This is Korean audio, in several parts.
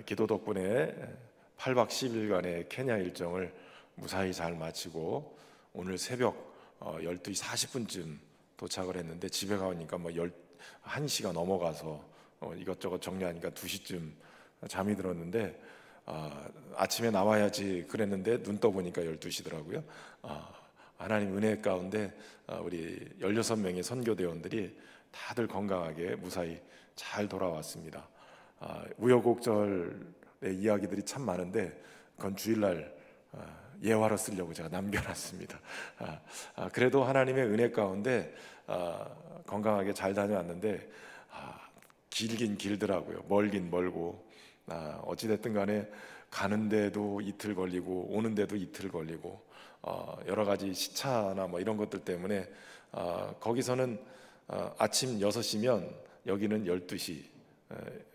기도 덕분에 8박 10일간의 케냐 일정을 무사히 잘 마치고 오늘 새벽 12시 40분쯤 도착을 했는데 집에 가니까 뭐 1시가 넘어가서 이것저것 정리하니까 2시쯤 잠이 들었는데 아침에 나와야지 그랬는데 눈 떠보니까 12시더라고요. 하나님 은혜 가운데 우리 16명의 선교대원들이 다들 건강하게 무사히 잘 돌아왔습니다. 우여곡절의 이야기들이 참 많은데 그건 주일날 예화로 쓰려고 제가 남겨놨습니다. 그래도 하나님의 은혜 가운데 건강하게 잘 다녀왔는데 길긴 길더라고요. 멀긴 멀고 어찌됐든 간에 가는데도 이틀 걸리고 오는데도 이틀 걸리고 여러 가지 시차나 뭐 이런 것들 때문에 거기서는 아침 6시면 여기는 12시,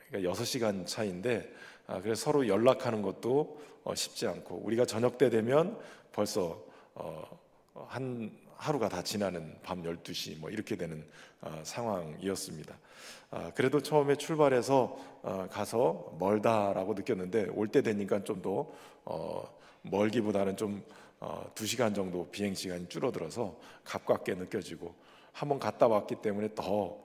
그러니까 6시간 차이인데 그래서 서로 연락하는 것도 쉽지 않고 우리가 저녁 때 되면 벌써 한 하루가 다 지나는 밤 12시 뭐 이렇게 되는 상황이었습니다. 그래도 처음에 출발해서 가서 멀다라고 느꼈는데 올 때 되니까 좀 더 멀기보다는 좀 2시간 정도 비행 시간이 줄어들어서 가깝게 느껴지고 한번 갔다 왔기 때문에 더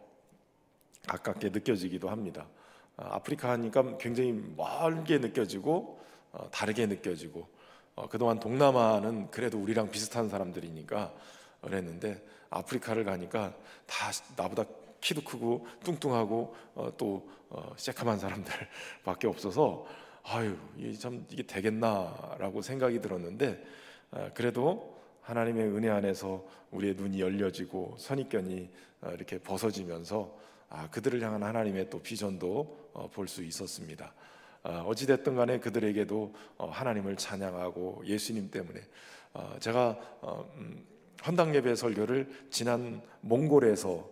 가깝게 느껴지기도 합니다. 아프리카 하니까 굉장히 멀게 느껴지고 다르게 느껴지고 그동안 동남아는 그래도 우리랑 비슷한 사람들이니까 그랬는데 아프리카를 가니까 다 나보다 키도 크고 뚱뚱하고 또 새카만 사람들밖에 없어서 이게 되겠나라고 생각이 들었는데 그래도 하나님의 은혜 안에서 우리의 눈이 열려지고 선입견이 이렇게 벗어지면서 그들을 향한 하나님의 또 비전도 볼 수 있었습니다. 어찌됐든 간에 그들에게도 하나님을 찬양하고 예수님 때문에 제가 헌당예배 설교를 지난 몽골에서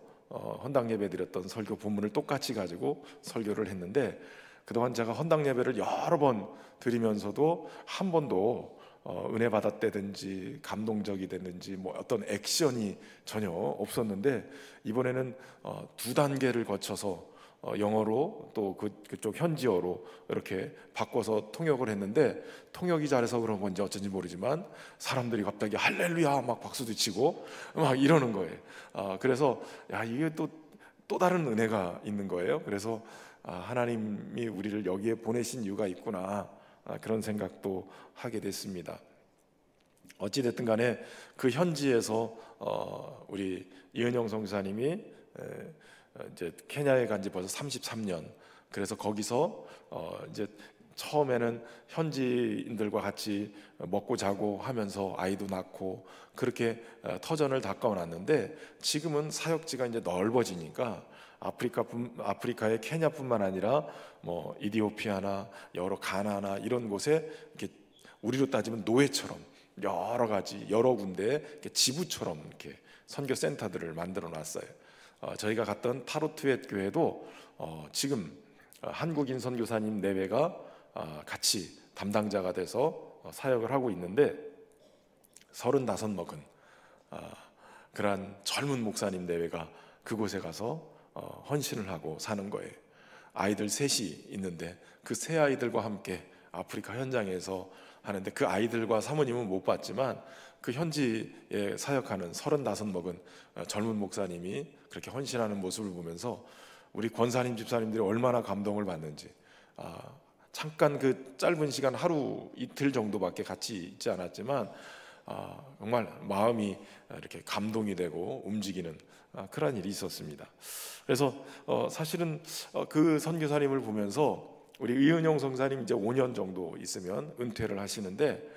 헌당예배 드렸던 설교 본문을 똑같이 가지고 설교를 했는데 그동안 제가 헌당예배를 여러 번 드리면서도 한 번도 은혜 받았다든지 감동적이됐는지 뭐 어떤 액션이 전혀 없었는데 이번에는 2단계를 거쳐서 영어로 또 그쪽 현지어로 이렇게 바꿔서 통역을 했는데 통역이 잘해서 그런 건지 어쩐지 모르지만 사람들이 갑자기 할렐루야 막 박수도 치고 막 이러는 거예요. 그래서 이게 또 다른 은혜가 있는 거예요. 그래서 하나님이 우리를 여기에 보내신 이유가 있구나 그런 생각도 하게 됐습니다. 어찌됐든 간에 그 현지에서 우리 이은영 성사님이 이제 케냐에 간 지 벌써 33년. 그래서 거기서 이제 처음에는 현지인들과 같이 먹고 자고 하면서 아이도 낳고 그렇게 터전을 닦아놨는데 지금은 사역지가 이제 넓어지니까 아프리카의 케냐뿐만 아니라 뭐 이디오피아나 여러 가나나 이런 곳에 이렇게 우리로 따지면 노예처럼 여러 가지 여러 군데 이렇게 지부처럼 이렇게 선교 센터들을 만들어 놨어요. 저희가 갔던 타로트웨 교회도 지금 한국인 선교사님 4배가 같이 담당자가 돼서 사역을 하고 있는데 35 먹은 그러한 젊은 목사님 4배가 그곳에 가서 헌신을 하고 사는 거예요. 아이들 3이 있는데 그 세 아이들과 함께 아프리카 현장에서 하는데 그 아이들과 사모님은 못 봤지만 그 현지에 사역하는 35 먹은 젊은 목사님이 그렇게 헌신하는 모습을 보면서 우리 권사님 집사님들이 얼마나 감동을 받는지 잠깐 그 짧은 시간 하루 이틀 정도밖에 같이 있지 않았지만 정말 마음이 이렇게 감동이 되고 움직이는 그런 일이 있었습니다. 그래서 사실은 그 선교사님을 보면서 우리 이은영 성사님 이제 5년 정도 있으면 은퇴를 하시는데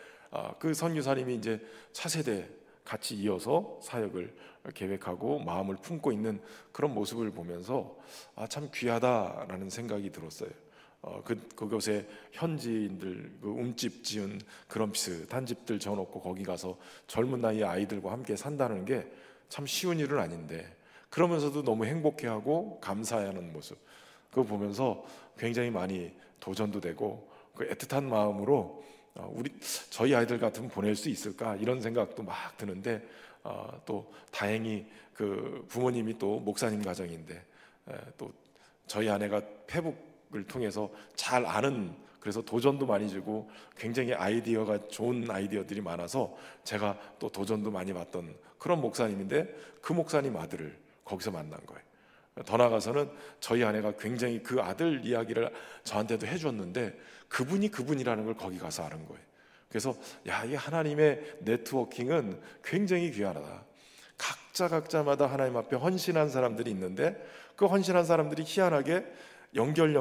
그 선교사님이 이제 차세대 같이 이어서 사역을 계획하고 마음을 품고 있는 그런 모습을 보면서 참 귀하다라는 생각이 들었어요. 그곳에 현지인들 움집 지은 그런 비슷한 집들 져놓고 거기 가서 젊은 나이의 아이들과 함께 산다는 게 참 쉬운 일은 아닌데 그러면서도 너무 행복해하고 감사해하는 모습 그거 보면서 굉장히 많이 도전도 되고 그 애틋한 마음으로 저희 아이들 같으면 보낼 수 있을까 이런 생각도 막 드는데 또 다행히 그 부모님이 또 목사님 가정인데 또 저희 아내가 페북 통해서 잘 아는, 그래서 도전도 많이 주고 굉장히 아이디어가 좋은 아이디어들이 많아서 제가 또 도전도 많이 받던 그런 목사님인데, 그 목사님 아들을 거기서 만난 거예요. 더 나아가서는 저희 아내가 굉장히 그 아들 이야기를 저한테도 해줬는데, 그분이 그분이라는 걸 거기 가서 아는 거예요. 그래서 야, 이 하나님의 네트워킹은 굉장히 귀하다. 각자마다 하나님 앞에 헌신한 사람들이 있는데, 그 헌신한 사람들이 희한하게 연결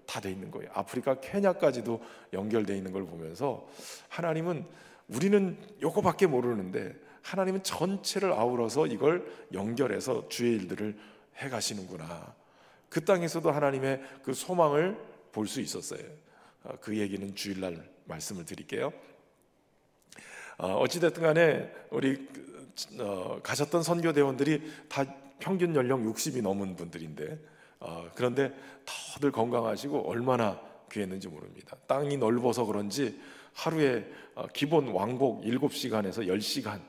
다 돼 있는 거예요. 아프리카 케냐까지도 연결돼 있는 걸 보면서, 하나님은, 우리는 요거밖에 모르는데 하나님은 전체를 아우러서 이걸 연결해서 주의 일들을 해 가시는구나. 그 땅에서도 하나님의 그 소망을 볼 수 있었어요. 그 얘기는 주일날 말씀을 드릴게요. 어찌됐든 간에 우리 가셨던 선교대원들이 다 평균 연령 60이 넘은 분들인데, 그런데 다들 건강하시고 얼마나 귀했는지 모릅니다. 땅이 넓어서 그런지 하루에 기본 왕복 7시간에서 10시간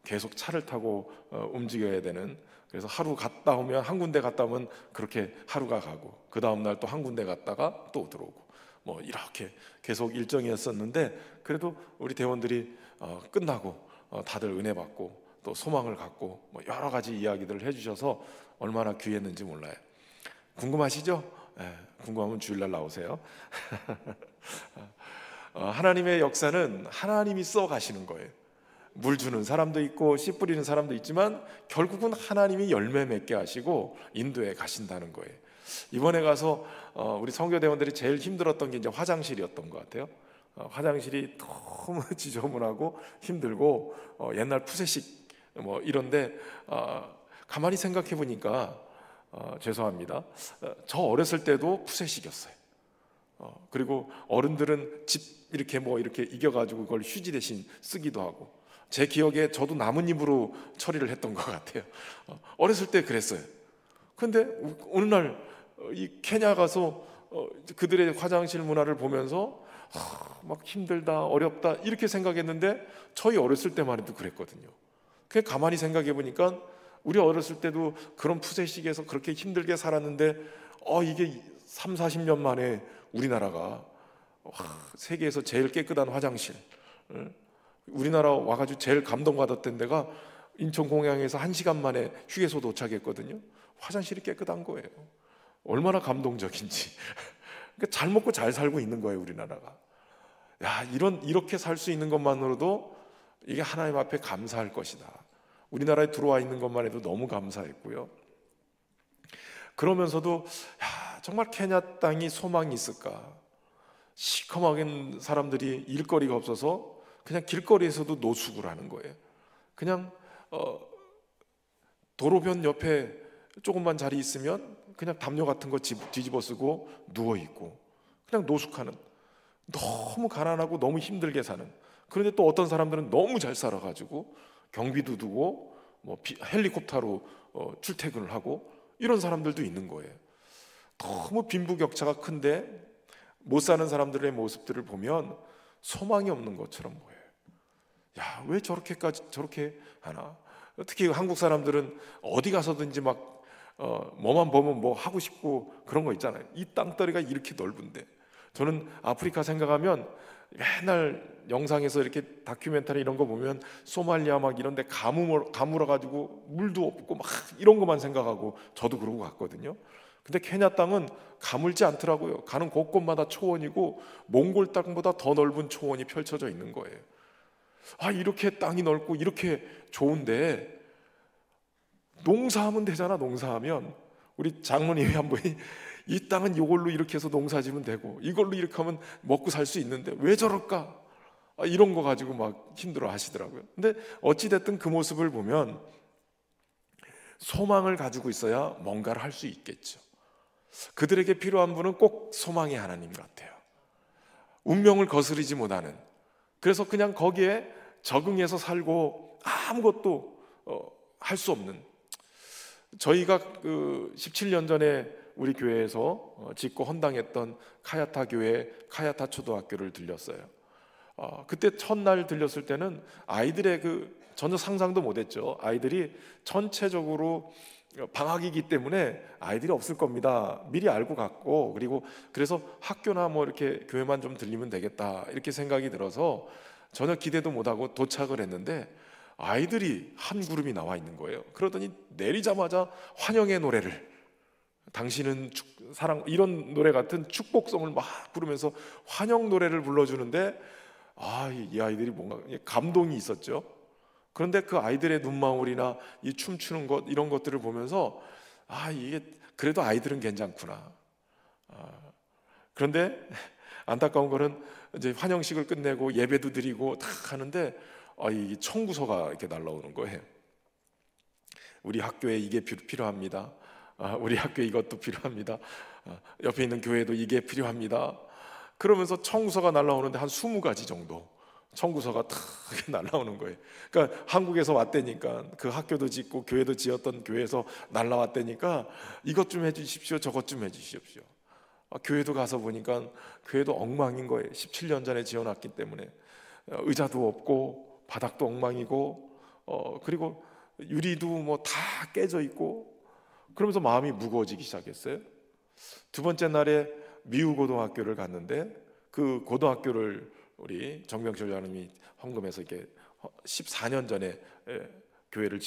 계속 차를 타고 움직여야 되는, 그래서 하루 갔다 오면, 한 군데 갔다 오면 그렇게 하루가 가고, 그 다음날 또 한 군데 갔다가 또 들어오고, 뭐 이렇게 계속 일정이었었는데, 그래도 우리 대원들이 끝나고 다들 은혜 받고 또 소망을 갖고 뭐 여러 가지 이야기들을 해주셔서 얼마나 귀했는지 몰라요. 궁금하시죠? 궁금하면 주일날 나오세요. 하나님의 역사는 하나님이 써 가시는 거예요. 물 주는 사람도 있고 씨 뿌리는 사람도 있지만 결국은 하나님이 열매 맺게 하시고 인도해 가신다는 거예요. 이번에 가서 우리 선교대원들이 제일 힘들었던 게 이제 화장실이었던 것 같아요. 화장실이 너무 지저분하고 힘들고 옛날 푸세식 뭐 이런데, 가만히 생각해 보니까 죄송합니다, 저 어렸을 때도 푸세식이었어요. 그리고 어른들은 집 이렇게 뭐 이렇게 이겨가지고 그걸 휴지 대신 쓰기도 하고, 제 기억에 저도 나뭇잎으로 처리를 했던 것 같아요. 어렸을 때 그랬어요. 근데 어느 날 이 케냐 가서 그들의 화장실 문화를 보면서 막 힘들다, 어렵다 이렇게 생각했는데, 저희 어렸을 때만 해도 그랬거든요. 그냥 가만히 생각해 보니까 우리 어렸을 때도 그런 푸세식에서 그렇게 힘들게 살았는데, 이게 3, 40년 만에 우리나라가 세계에서 제일 깨끗한 화장실, 우리나라 와가지고 제일 감동받았던 데가 인천공항에서 1시간 만에 휴게소 도착했거든요. 화장실이 깨끗한 거예요. 얼마나 감동적인지. 그러니까 잘 먹고 잘 살고 있는 거예요, 우리나라가. 야, 이렇게 살 수 있는 것만으로도 이게 하나님 앞에 감사할 것이다. 우리나라에 들어와 있는 것만 해도 너무 감사했고요. 그러면서도 야, 정말 케냐 땅이 소망이 있을까? 시커멓은 사람들이 일거리가 없어서 그냥 길거리에서도 노숙을 하는 거예요. 그냥 도로변 옆에 조금만 자리 있으면 그냥 담요 같은 거 뒤집어 쓰고 누워 있고, 그냥 노숙하는, 너무 가난하고 너무 힘들게 사는. 그런데 또 어떤 사람들은 너무 잘 살아가지고 경비도 두고 뭐 헬리콥터로 출퇴근을 하고, 이런 사람들도 있는 거예요. 너무 빈부격차가 큰데 못 사는 사람들의 모습들을 보면 소망이 없는 것처럼 보여요. 야, 왜 저렇게 하나? 특히 한국 사람들은 어디 가서든지 막 뭐만 보면 뭐 하고 싶고 그런 거 있잖아요. 이 땅덩어리가 이렇게 넓은데. 저는 아프리카 생각하면 맨날 영상에서 이렇게 다큐멘터리 이런 거 보면 소말리아 막 이런 데 가물어 가지고 물도 없고 막 이런 것만 생각하고 저도 그러고 갔거든요. 근데 케냐 땅은 가물지 않더라고요. 가는 곳곳마다 초원이고 몽골 땅보다 더 넓은 초원이 펼쳐져 있는 거예요. 이렇게 땅이 넓고 이렇게 좋은데 농사하면 되잖아. 농사하면 우리 장모님이 한 분이 이 땅은 이걸로 이렇게 해서 농사지면 되고 이걸로 이렇게 하면 먹고 살 수 있는데 왜 저럴까? 이런 거 가지고 막 힘들어 하시더라고요. 근데 어찌됐든 그 모습을 보면 소망을 가지고 있어야 뭔가를 할 수 있겠죠. 그들에게 필요한 분은 꼭 소망의 하나님 같아요. 운명을 거스르지 못하는, 그래서 그냥 거기에 적응해서 살고 아무것도 할 수 없는. 저희가 17년 전에 우리 교회에서 짓고 헌당했던 카야타 교회 카야타 초등학교를 들렸어요. 그때 첫날 들렸을 때는 아이들의 전혀 상상도 못했죠. 아이들이 전체적으로 방학이기 때문에 아이들이 없을 겁니다. 미리 알고 갔고, 그리고 그래서 학교나 뭐 이렇게 교회만 좀 들리면 되겠다 이렇게 생각이 들어서 전혀 기대도 못하고 도착을 했는데 아이들이 한 그룹이 나와 있는 거예요. 그러더니 내리자마자 환영의 노래를, 당신은 사랑, 이런 노래 같은 축복송을 막 부르면서 환영 노래를 불러주는데, 이 아이들이 뭔가 감동이 있었죠. 그런데 그 아이들의 눈망울이나 이 춤추는 것, 이런 것들을 보면서 이게 그래도 아이들은 괜찮구나. 그런데 안타까운 거는 이제 환영식을 끝내고 예배도 드리고 다 하는데 이 청구서가 이렇게 날라오는 거예요. 우리 학교에 이게 필요합니다. 우리 학교에 이것도 필요합니다. 옆에 있는 교회도 이게 필요합니다. 그러면서 청구서가 날라오는데 한 20가지 정도 청구서가 탁 날라오는 거예요. 그러니까 한국에서 왔다니까, 그 학교도 짓고 교회도 지었던 교회에서 날라왔다니까 이것 좀 해주십시오, 저것 좀 해주십시오. 교회도 가서 보니까 교회도 엉망인 거예요. 17년 전에 지어놨기 때문에 의자도 없고 바닥도 엉망이고 그리고 유리도 뭐 다 깨져 있고, 그러면서 마음이 무거워지기 시작했어요. 두 번째 날에 미우고등학교를 갔는데 그 고등학교를 우리 정병철 장님이 헌금해서 이렇게 14년 전에 교회를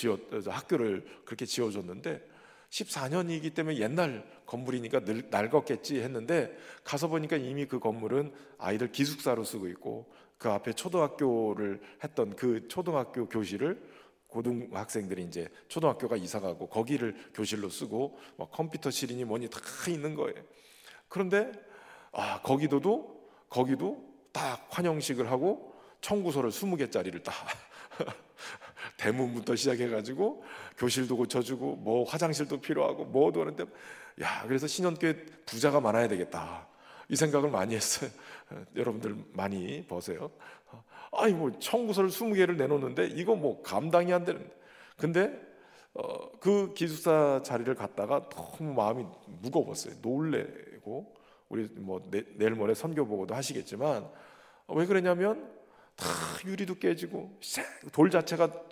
학교를 그렇게 지어줬는데 14년이기 때문에 옛날 건물이니까 낡았겠지 했는데 가서 보니까 이미 그 건물은 아이들 기숙사로 쓰고 있고, 그 앞에 초등학교를 했던 그 초등학교 교실을 고등학생들이 이제 초등학교가 이사 가고 거기를 교실로 쓰고 막 컴퓨터실이니 뭐니 다 있는 거예요. 그런데 거기도 딱 환영식을 하고 청구서를 20개짜리를 딱 대문부터 시작해가지고 교실도 고쳐주고 뭐 화장실도 필요하고 뭐도 하는데, 그래서 신현교회 부자가 많아야 되겠다 이 생각을 많이 했어요. 여러분들 많이 보세요. 뭐 청구서를 20개를 내놓는데 이거 뭐 감당이 안 되는데, 근데 그 기숙사 자리를 갔다가 너무 마음이 무거웠어요. 놀래고, 우리 뭐 내일 모레 선교 보고도 하시겠지만 왜 그러냐면 다 유리도 깨지고 돌 자체가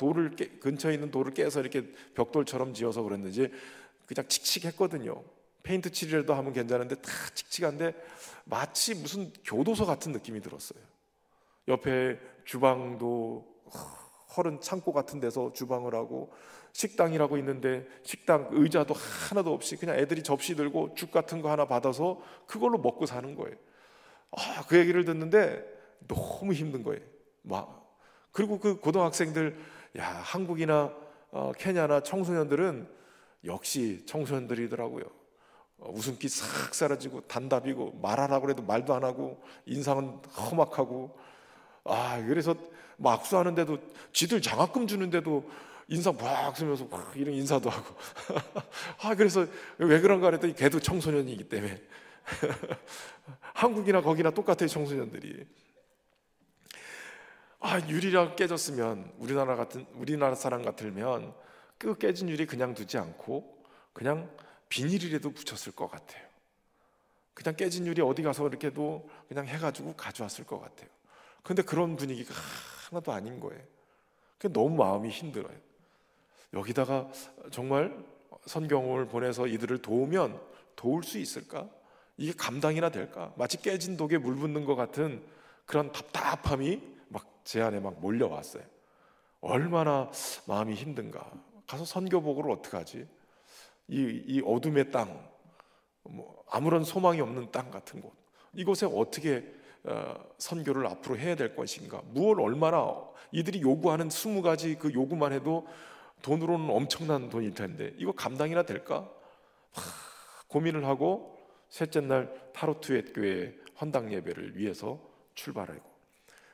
근처에 있는 돌을 깨서 이렇게 벽돌처럼 지어서 그랬는지 그냥 칙칙했거든요. 페인트 칠이라도 하면 괜찮은데 다 칙칙한데 마치 무슨 교도소 같은 느낌이 들었어요. 옆에 주방도 허른 창고 같은 데서 주방을 하고, 식당이라고 있는데 식당 의자도 하나도 없이 그냥 애들이 접시 들고 죽 같은 거 하나 받아서 그걸로 먹고 사는 거예요. 그 얘기를 듣는데 너무 힘든 거예요. 그리고 그 고등학생들, 한국이나 케냐나 청소년들은 역시 청소년들이더라고요. 웃음기 싹 사라지고 단답이고, 말하라고 해도 말도 안 하고 인상은 험악하고, 그래서 악수하는데도 지들 장학금 주는데도 인상 막 쓰면서 막 이런 인사도 하고 그래서 왜 그런가 그랬더니 걔도 청소년이기 때문에 한국이나 거기나 똑같아요. 청소년들이 유리가 깨졌으면 우리나라 사람 같으면 그 깨진 유리 그냥 두지 않고 그냥 비닐이라도 붙였을 것 같아요. 그냥 깨진 유리 어디 가서 이렇게도 그냥 해가지고 가져왔을 것 같아요. 근데 그런 분위기가 하나도 아닌 거예요. 너무 마음이 힘들어요. 여기다가 정말 선경을 보내서 이들을 도울 수 있을까? 이게 감당이나 될까? 마치 깨진 독에 물 붓는 것 같은 그런 답답함이 막 제 안에 막 몰려왔어요. 얼마나 마음이 힘든가. 가서 선교복을 어떡하지? 이 어둠의 땅, 아무런 소망이 없는 땅 같은 곳, 이곳에 어떻게 선교를 앞으로 해야 될 것인가? 무엇을 얼마나 이들이 요구하는 20가지 그 요구만 해도 돈으로는 엄청난 돈일 텐데 이거 감당이나 될까? 고민을 하고 셋째 날 타로트엣 교회 헌당 예배를 위해서 출발하고,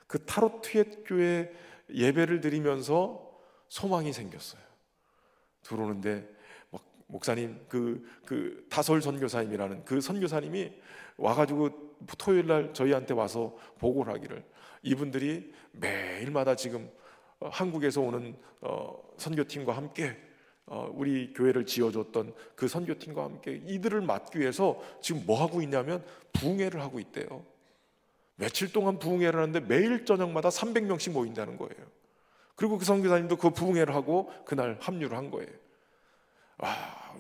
그 타로트엣 교회 예배를 드리면서 소망이 생겼어요. 들어오는데 목사님, 그 타솔 선교사님이라는 그 선교사님이 와가지고 토요일 날 저희한테 와서 보고를 하기를, 이분들이 매일마다 지금 한국에서 오는 선교팀과 함께 우리 교회를 지어줬던 그 선교팀과 함께 이들을 맡기 위해서 지금 뭐 하고 있냐면 부흥회를 하고 있대요. 며칠 동안 부흥회를 하는데 매일 저녁마다 300명씩 모인다는 거예요. 그리고 그 선교사님도 그 부흥회를 하고 그날 합류를 한 거예요.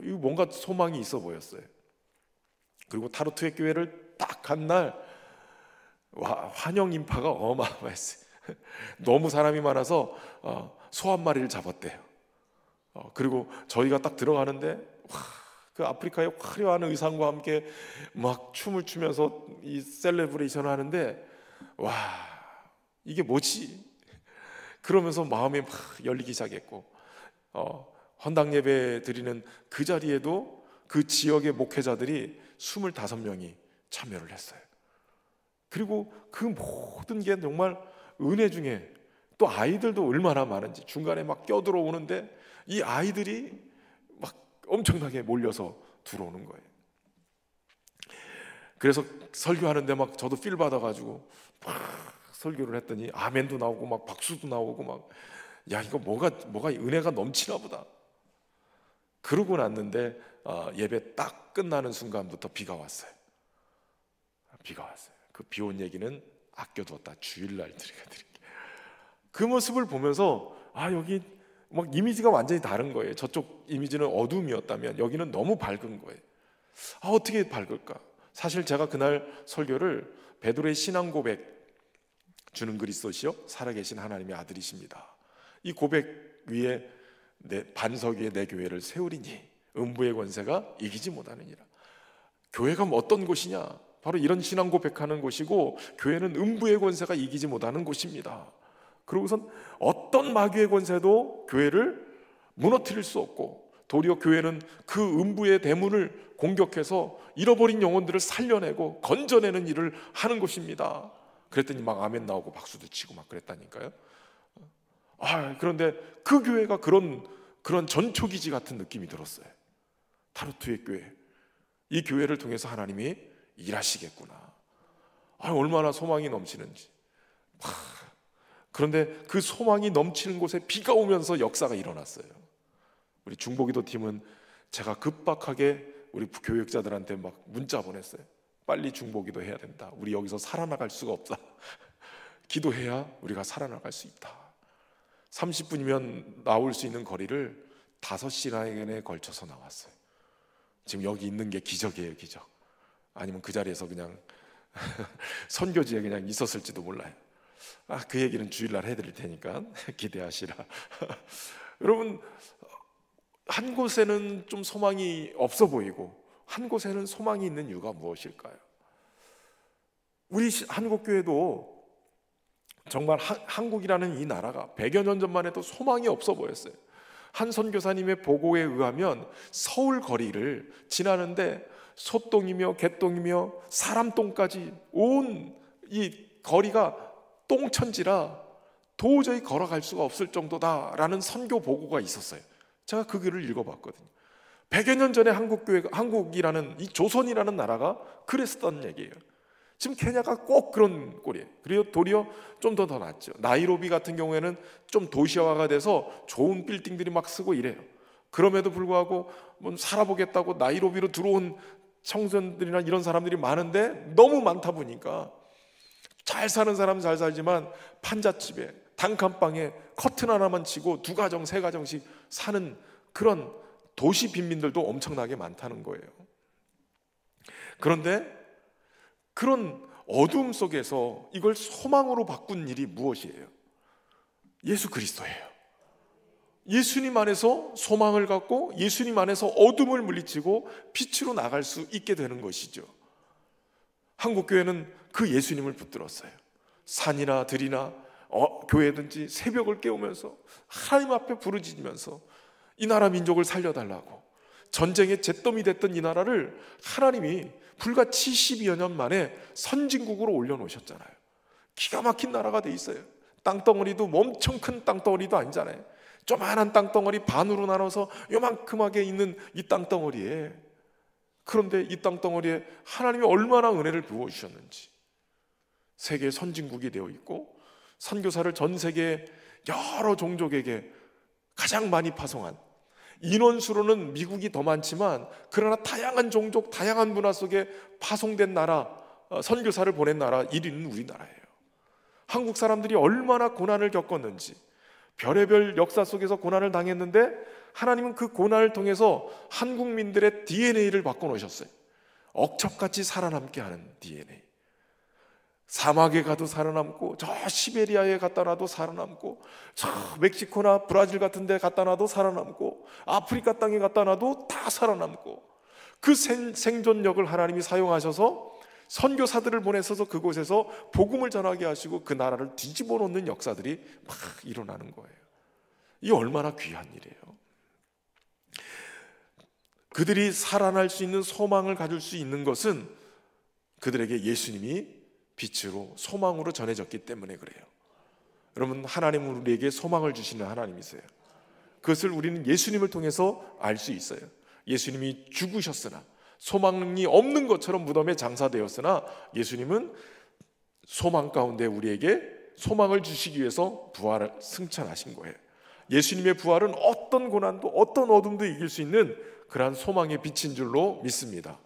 이거 뭔가 소망이 있어 보였어요. 그리고 타르투의 교회를 딱 간 날, 환영 인파가 어마어마했어요. 너무 사람이 많아서 소 한 마리를 잡았대요. 그리고 저희가 딱 들어가는데 그 아프리카의 화려한 의상과 함께 막 춤을 추면서 이 셀레브레이션을 하는데, 이게 뭐지? 그러면서 마음이 막 열리기 시작했고, 헌당 예배 드리는 그 자리에도 그 지역의 목회자들이 25명이 참여를 했어요. 그리고 그 모든 게 정말 은혜 중에, 또 아이들도 얼마나 많은지 중간에 막 껴들어오는데 이 아이들이 막 엄청나게 몰려서 들어오는 거예요. 그래서 설교하는데 막 저도 필 받아가지고 막 설교를 했더니 아멘도 나오고 막 박수도 나오고 막, 이거 뭐가 은혜가 넘치나 보다. 그러고 났는데 예배 딱 끝나는 순간부터 비가 왔어요. 그 비 온 얘기는 아껴두었다. 주일날 드릴게요. 그 모습을 보면서 여기 막 이미지가 완전히 다른 거예요. 저쪽 이미지는 어둠이었다면 여기는 너무 밝은 거예요. 어떻게 밝을까? 사실 제가 그날 설교를 베드로의 신앙 고백, 주는 그리스도시요 살아계신 하나님의 아들이십니다, 이 고백 위에 반석 위에 내 교회를 세우리니 음부의 권세가 이기지 못하느니라. 교회가 어떤 곳이냐? 바로 이런 신앙 고백하는 곳이고, 교회는 음부의 권세가 이기지 못하는 곳입니다. 그러고선 어떤 마귀의 권세도 교회를 무너뜨릴 수 없고, 도리어 교회는 그 음부의 대문을 공격해서 잃어버린 영혼들을 살려내고 건져내는 일을 하는 곳입니다. 그랬더니 막 아멘 나오고 박수도 치고 막 그랬다니까요. 그런데 그 교회가 그런 전초기지 같은 느낌이 들었어요. 타르투의 교회, 이 교회를 통해서 하나님이 일하시겠구나. 얼마나 소망이 넘치는지. 그런데 그 소망이 넘치는 곳에 비가 오면서 역사가 일어났어요. 우리 중보기도 팀은 제가 급박하게 우리 교육자들한테 막 문자 보냈어요. 빨리 중보기도 해야 된다. 우리 여기서 살아나갈 수가 없다. 기도해야 우리가 살아나갈 수 있다. 30분이면 나올 수 있는 거리를 5시간에 걸쳐서 나왔어요. 지금 여기 있는 게 기적이에요, 기적. 아니면 그 자리에서 그냥 선교지에 그냥 있었을지도 몰라요. 그 얘기는 주일날 해드릴 테니까 기대하시라. 여러분, 한 곳에는 좀 소망이 없어 보이고 한 곳에는 소망이 있는 이유가 무엇일까요? 우리 한국교회도 정말 한국이라는 이 나라가 100여 년 전만 해도 소망이 없어 보였어요. 한 선교사님의 보고에 의하면 서울 거리를 지나는데 소똥이며 개똥이며 사람똥까지 온 이 거리가 똥천지라 도저히 걸어갈 수가 없을 정도다라는 선교 보고가 있었어요. 제가 그 글을 읽어봤거든요. 100여 년 전에 한국이라는 이 조선이라는 나라가 그랬었던 얘기예요. 지금 케냐가 꼭 그런 꼴이에요. 그리고 도리어 좀 더 낫죠. 나이로비 같은 경우에는 좀 도시화가 돼서 좋은 빌딩들이 막 쓰고 이래요. 그럼에도 불구하고 뭐 살아보겠다고 나이로비로 들어온 청소년들이나 이런 사람들이 많은데, 너무 많다 보니까 잘 사는 사람은 잘 살지만 판잣집에 단칸방에 커튼 하나만 치고 2가정 3가정씩 사는 그런 도시 빈민들도 엄청나게 많다는 거예요. 그런데 그런 어둠 속에서 이걸 소망으로 바꾼 일이 무엇이에요? 예수 그리스도예요. 예수님 안에서 소망을 갖고 예수님 안에서 어둠을 물리치고 빛으로 나갈 수 있게 되는 것이죠. 한국교회는 그 예수님을 붙들었어요. 산이나 들이나 교회든지 새벽을 깨우면서 하나님 앞에 부르짖으면서 이 나라 민족을 살려달라고, 전쟁의 잿더미 됐던 이 나라를 하나님이 불과 72여 년 만에 선진국으로 올려놓으셨잖아요. 기가 막힌 나라가 돼 있어요. 땅덩어리도 엄청 큰 땅덩어리도 아니잖아요. 조만한 땅덩어리 반으로 나눠서 요만큼하게 있는 이 땅덩어리에, 그런데 이 땅덩어리에 하나님이 얼마나 은혜를 부어주셨는지, 세계 선진국이 되어 있고 선교사를 전 세계 여러 종족에게 가장 많이 파송한, 인원수로는 미국이 더 많지만 그러나 다양한 종족, 다양한 문화 속에 파송된 나라, 선교사를 보낸 나라 1위는 우리나라예요. 한국 사람들이 얼마나 고난을 겪었는지, 별의별 역사 속에서 고난을 당했는데 하나님은 그 고난을 통해서 한국민들의 DNA를 바꿔놓으셨어요. 억척같이 살아남게 하는 DNA. 사막에 가도 살아남고, 저 시베리아에 갖다 놔도 살아남고, 저 멕시코나 브라질 같은 데 갖다 놔도 살아남고, 아프리카 땅에 갖다 놔도 다 살아남고, 그 생존력을 하나님이 사용하셔서 선교사들을 보내셔서 그곳에서 복음을 전하게 하시고 그 나라를 뒤집어 놓는 역사들이 막 일어나는 거예요. 이게 얼마나 귀한 일이에요. 그들이 살아날 수 있는 소망을 가질 수 있는 것은 그들에게 예수님이 빛으로 소망으로 전해졌기 때문에 그래요. 여러분, 하나님은 우리에게 소망을 주시는 하나님이세요. 그것을 우리는 예수님을 통해서 알 수 있어요. 예수님이 죽으셨으나, 소망이 없는 것처럼 무덤에 장사되었으나 예수님은 소망 가운데 우리에게 소망을 주시기 위해서 부활을 승천하신 거예요. 예수님의 부활은 어떤 고난도 어떤 어둠도 이길 수 있는 그러한 소망의 빛인 줄로 믿습니다.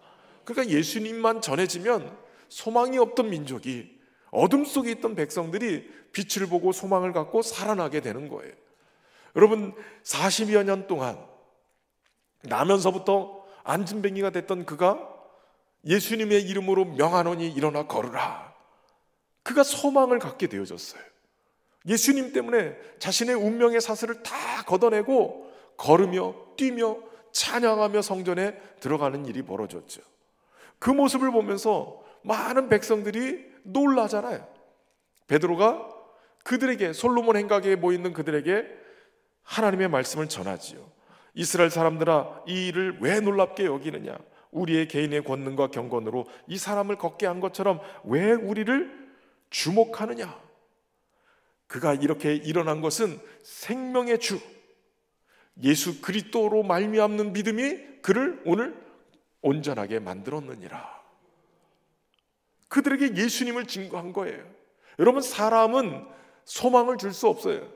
그러니까 예수님만 전해지면 소망이 없던 민족이, 어둠 속에 있던 백성들이 빛을 보고 소망을 갖고 살아나게 되는 거예요. 여러분, 40여 년 동안 나면서부터 안진뱅이가 됐던 그가 예수님의 이름으로 명하노니 일어나 걸으라. 그가 소망을 갖게 되어졌어요. 예수님 때문에 자신의 운명의 사슬을 다 걷어내고 걸으며 뛰며 찬양하며 성전에 들어가는 일이 벌어졌죠. 그 모습을 보면서 많은 백성들이 놀라잖아요. 베드로가 그들에게, 솔로몬 행각에 모이는 그들에게 하나님의 말씀을 전하지요. 이스라엘 사람들아, 이 일을 왜 놀랍게 여기느냐? 우리의 개인의 권능과 경건으로 이 사람을 걷게 한 것처럼 왜 우리를 주목하느냐? 그가 이렇게 일어난 것은 생명의 주 예수 그리스도로 말미암는 믿음이 그를 오늘 온전하게 만들었느니라. 그들에게 예수님을 증거한 거예요. 여러분, 사람은 소망을 줄 수 없어요.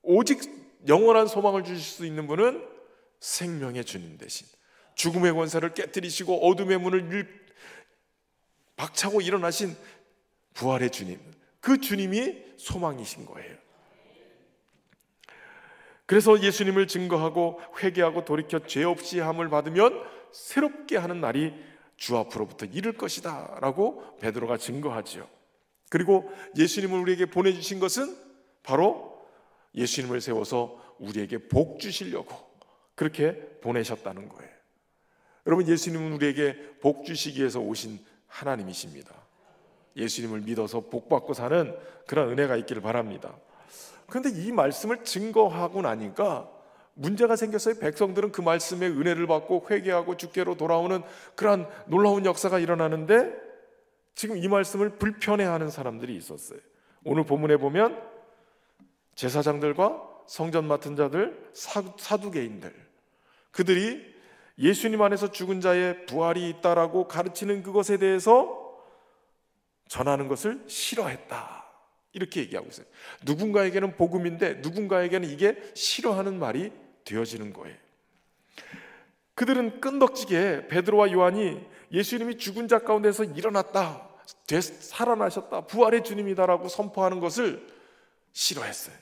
오직 영원한 소망을 주실 수 있는 분은 생명의 주님 대신, 죽음의 권세를 깨뜨리시고 어둠의 문을 박차고 일어나신 부활의 주님, 그 주님이 소망이신 거예요. 그래서 예수님을 증거하고 회개하고 돌이켜 죄 없이 함을 받으면 새롭게 하는 날이 주 앞으로부터 이를 것이다 라고 베드로가 증거하지요. 그리고 예수님을 우리에게 보내주신 것은 바로 예수님을 세워서 우리에게 복 주시려고 그렇게 보내셨다는 거예요. 여러분, 예수님은 우리에게 복 주시기 위해서 오신 하나님이십니다. 예수님을 믿어서 복 받고 사는 그런 은혜가 있기를 바랍니다. 그런데 이 말씀을 증거하고 나니까 문제가 생겼어요. 백성들은 그 말씀에 은혜를 받고 회개하고 주께로 돌아오는 그런 놀라운 역사가 일어나는데 지금 이 말씀을 불편해하는 사람들이 있었어요. 오늘 본문에 보면 제사장들과 성전 맡은 자들, 사두개인들, 그들이 예수님 안에서 죽은 자의 부활이 있다라고 가르치는 그것에 대해서 전하는 것을 싫어했다, 이렇게 얘기하고 있어요. 누군가에게는 복음인데 누군가에게는 이게 싫어하는 말이 되어지는 거예요. 그들은 끈덕지게 베드로와 요한이 예수님이 죽은 자 가운데서 일어났다, 살아나셨다, 부활의 주님이다라고 선포하는 것을 싫어했어요.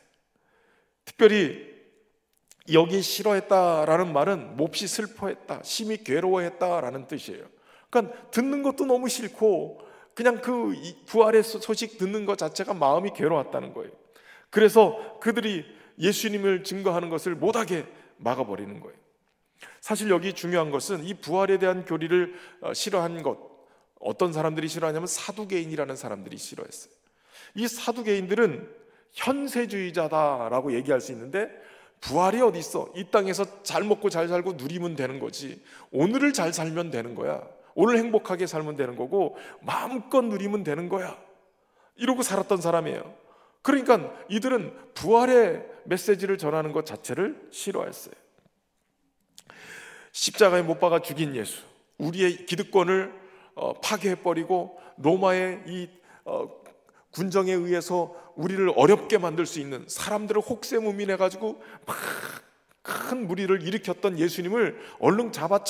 특별히 여기 싫어했다라는 말은 몹시 슬퍼했다, 심히 괴로워했다라는 뜻이에요. 그러니까 듣는 것도 너무 싫고 그냥 그 부활의 소식 듣는 것 자체가 마음이 괴로웠다는 거예요. 그래서 그들이 예수님을 증거하는 것을 못하게 막아버리는 거예요. 사실 여기 중요한 것은 이 부활에 대한 교리를 싫어한 것, 어떤 사람들이 싫어하냐면 사두개인이라는 사람들이 싫어했어요. 이 사두개인들은 현세주의자다라고 얘기할 수 있는데, 부활이 어디 있어? 이 땅에서 잘 먹고 잘 살고 누리면 되는 거지, 오늘을 잘 살면 되는 거야, 오늘 행복하게 살면 되는 거고 마음껏 누리면 되는 거야, 이러고 살았던 사람이에요. 그러니까 이들은 부활의 메시지를 전하는 것 자체를 싫어했어요. 십자가에 못 박아 죽인 예수, 우리의 기득권을 파괴해버리고 로마의 이 군정에 의해서 우리를 어렵게 만들 수 있는, 사람들을 혹세무민해가지고 막 큰 무리를 일으켰던 예수님을 얼른 잡아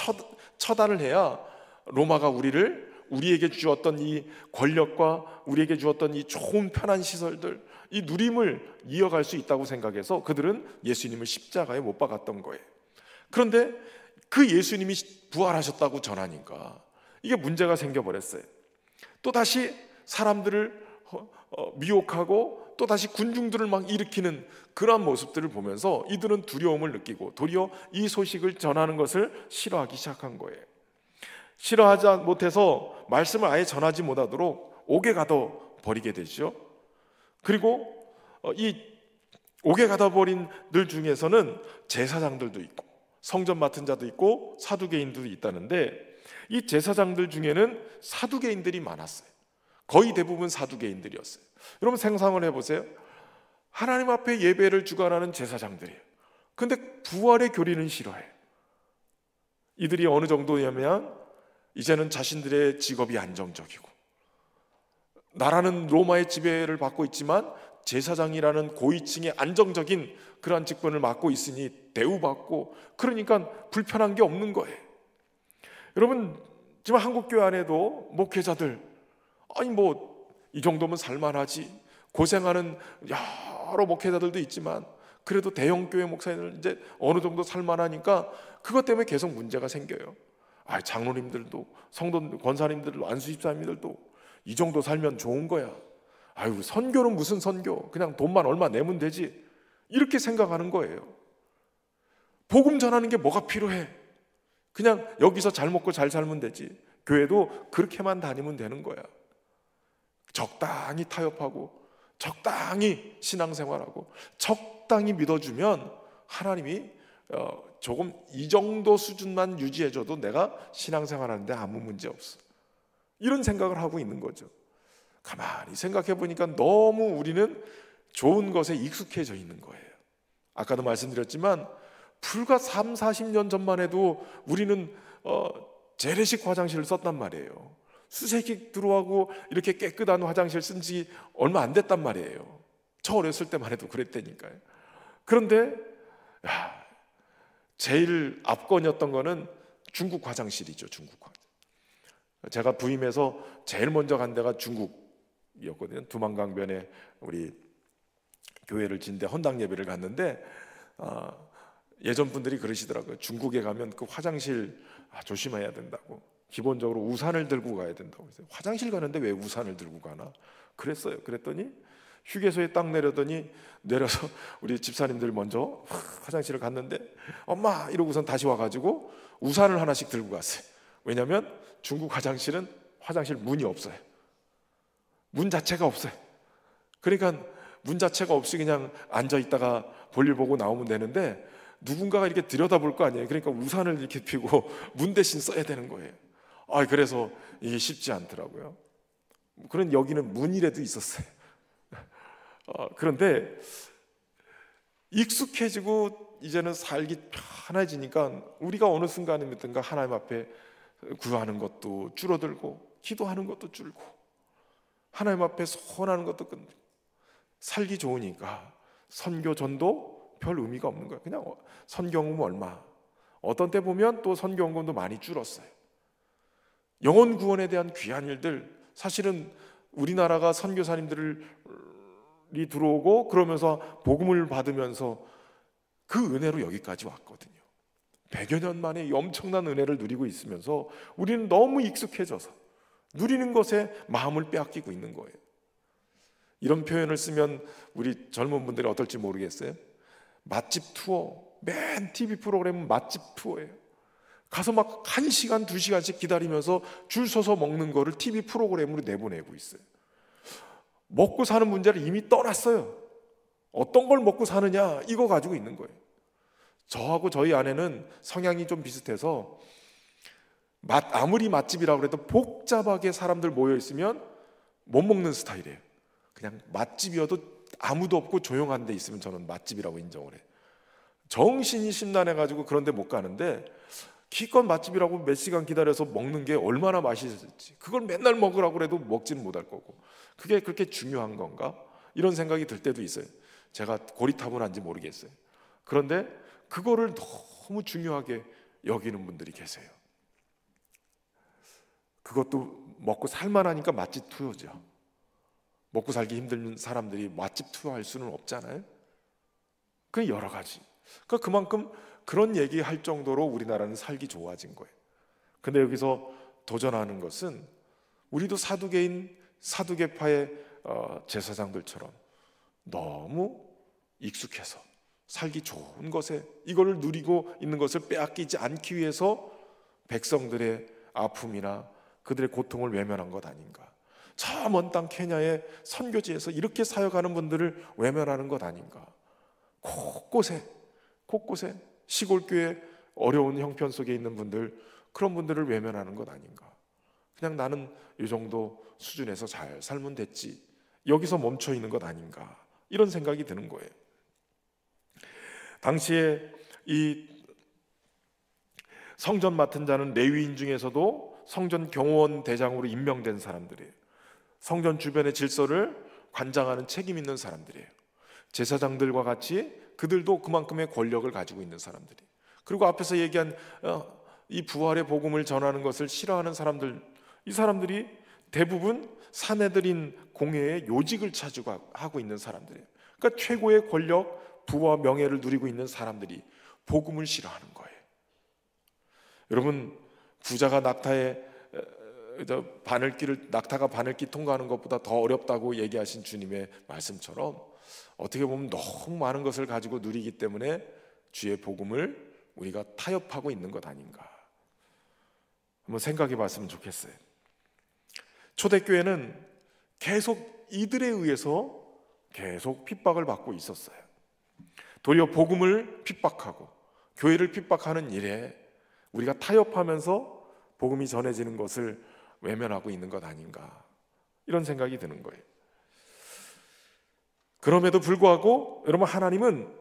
처단을 해야 로마가 우리에게 주었던 이 권력과 우리에게 주었던 이 좋은 편한 시설들, 이 누림을 이어갈 수 있다고 생각해서 그들은 예수님을 십자가에 못 박았던 거예요. 그런데 그 예수님이 부활하셨다고 전하니까 이게 문제가 생겨버렸어요. 또다시 사람들을 미혹하고 또다시 군중들을 막 일으키는 그러한 모습들을 보면서 이들은 두려움을 느끼고 도리어 이 소식을 전하는 것을 싫어하기 시작한 거예요. 싫어하지 못해서 말씀을 아예 전하지 못하도록 옥에 가둬 버리게 되죠. 그리고 이 옥에 가둬 버린 들 중에서는 제사장들도 있고 성전 맡은 자도 있고 사두개인들도 있다는데, 이 제사장들 중에는 사두개인들이 많았어요. 거의 대부분 사두개인들이었어요. 여러분 상상을 해보세요. 하나님 앞에 예배를 주관하는 제사장들이에요. 근데 부활의 교리는 싫어해요. 이들이 어느 정도냐면 이제는 자신들의 직업이 안정적이고, 나라는 로마의 지배를 받고 있지만 제사장이라는 고위층의 안정적인 그러한 직분을 맡고 있으니 대우받고, 그러니까 불편한 게 없는 거예요. 여러분 지금 한국교회 안에도 목회자들, 아니 뭐 이 정도면 살만하지, 고생하는 여러 목회자들도 있지만 그래도 대형교회 목사님들 이제 어느 정도 살만하니까 그것 때문에 계속 문제가 생겨요. 장로님들도, 성도 권사님들도, 안수집사님들도 이 정도 살면 좋은 거야. 아유, 선교는 무슨 선교, 그냥 돈만 얼마 내면 되지, 이렇게 생각하는 거예요. 복음 전하는 게 뭐가 필요해? 그냥 여기서 잘 먹고 잘 살면 되지. 교회도 그렇게만 다니면 되는 거야. 적당히 타협하고 적당히 신앙생활하고 적당히 믿어주면 하나님이 조금 이 정도 수준만 유지해줘도 내가 신앙생활하는데 아무 문제 없어, 이런 생각을 하고 있는 거죠. 가만히 생각해 보니까 너무 우리는 좋은 것에 익숙해져 있는 거예요. 아까도 말씀드렸지만 불과 3, 40년 전만 해도 우리는 재래식 화장실을 썼단 말이에요. 수세기 들어가고 이렇게 깨끗한 화장실 쓴 지 얼마 안 됐단 말이에요. 저 어렸을 때만 해도 그랬다니까요. 그런데 제일 압권이었던 거는 중국 화장실이죠. 중국 화장실. 제가 부임해서 제일 먼저 간 데가 중국이었거든요. 두만강변에 우리 교회를 진대 헌당 예배를 갔는데 예전 분들이 그러시더라고요. 중국에 가면 그 화장실 조심해야 된다고. 기본적으로 우산을 들고 가야 된다고 했어요. 화장실 가는데 왜 우산을 들고 가나? 그랬어요. 그랬더니 휴게소에 딱 내려서 우리 집사님들 먼저 화장실을 갔는데 엄마 이러고선 다시 와가지고 우산을 하나씩 들고 갔어요. 왜냐하면 중국 화장실은 화장실 문이 없어요. 문 자체가 없어요. 그러니까 문 자체가 없이 그냥 앉아있다가 볼일 보고 나오면 되는데 누군가가 이렇게 들여다볼 거 아니에요. 그러니까 우산을 이렇게 펴고 문 대신 써야 되는 거예요. 그래서 이게 쉽지 않더라고요. 그런 여기는 문이라도 있었어요. 그런데 익숙해지고 이제는 살기 편해지니까 우리가 어느 순간이든가 하나님 앞에 구하는 것도 줄어들고 기도하는 것도 줄고 하나님 앞에 소원하는 것도 끊고 살기 좋으니까 선교 전도 별 의미가 없는 거예요. 그냥 선교헌금 얼마, 어떤 때 보면 또 선교헌금도 많이 줄었어요. 영혼 구원에 대한 귀한 일들, 사실은 우리나라가 선교사님들이 들어오고 그러면서 복음을 받으면서 그 은혜로 여기까지 왔거든요. 100여 년 만에 이 엄청난 은혜를 누리고 있으면서 우리는 너무 익숙해져서 누리는 것에 마음을 빼앗기고 있는 거예요. 이런 표현을 쓰면 우리 젊은 분들이 어떨지 모르겠어요. 맛집 투어, 맨 TV 프로그램은 맛집 투어예요. 가서 막 1시간, 2시간씩 기다리면서 줄 서서 먹는 거를 TV 프로그램으로 내보내고 있어요. 먹고 사는 문제를 이미 떠났어요. 어떤 걸 먹고 사느냐 이거 가지고 있는 거예요. 저하고 저희 아내는 성향이 좀 비슷해서 아무리 맛집이라고 해도 복잡하게 사람들 모여 있으면 못 먹는 스타일이에요. 그냥 맛집이어도 아무도 없고 조용한 데 있으면 저는 맛집이라고 인정을 해요. 정신이 심란해가지고 그런 데 못 가는데 기껏 맛집이라고 몇 시간 기다려서 먹는 게 얼마나 맛있을지, 그걸 맨날 먹으라고 해도 먹지는 못할 거고, 그게 그렇게 중요한 건가? 이런 생각이 들 때도 있어요. 제가 고리타분한지 모르겠어요. 그런데 그거를 너무 중요하게 여기는 분들이 계세요. 그것도 먹고 살만하니까 맛집 투어죠. 먹고 살기 힘든 사람들이 맛집 투어할 수는 없잖아요. 그 여러 가지. 그러니까 그만큼 그런 얘기할 정도로 우리나라는 살기 좋아진 거예요. 근데 여기서 도전하는 것은 우리도 사두개파의 제사장들처럼 너무 익숙해서 살기 좋은 것에 이거를 누리고 있는 것을 빼앗기지 않기 위해서 백성들의 아픔이나 그들의 고통을 외면한 것 아닌가. 저 먼 땅 케냐의 선교지에서 이렇게 사역하는 분들을 외면하는 것 아닌가. 곳곳에 시골교회 어려운 형편 속에 있는 분들, 그런 분들을 외면하는 것 아닌가. 그냥 나는 이 정도 수준에서 잘 살면 됐지, 여기서 멈춰 있는 것 아닌가, 이런 생각이 드는 거예요. 당시에 이 성전 맡은 자는 레위인 중에서도 성전 경호원 대장으로 임명된 사람들이에요. 성전 주변의 질서를 관장하는 책임 있는 사람들이에요. 제사장들과 같이 그들도 그만큼의 권력을 가지고 있는 사람들이. 그리고 앞에서 얘기한 이 부활의 복음을 전하는 것을 싫어하는 사람들, 이 사람들이 대부분 사내들인 공회의 요직을 차지하고 하고 있는 사람들이에요. 그러니까 최고의 권력, 부와 명예를 누리고 있는 사람들이 복음을 싫어하는 거예요. 여러분, 부자가 낙타가 바늘길 통과하는 것보다 더 어렵다고 얘기하신 주님의 말씀처럼 어떻게 보면 너무 많은 것을 가지고 누리기 때문에 주의 복음을 우리가 타협하고 있는 것 아닌가. 한번 생각해 봤으면 좋겠어요. 초대교회는 계속 이들에 의해서 계속 핍박을 받고 있었어요. 도리어 복음을 핍박하고 교회를 핍박하는 일에 우리가 타협하면서 복음이 전해지는 것을 외면하고 있는 것 아닌가, 이런 생각이 드는 거예요. 그럼에도 불구하고 여러분, 하나님은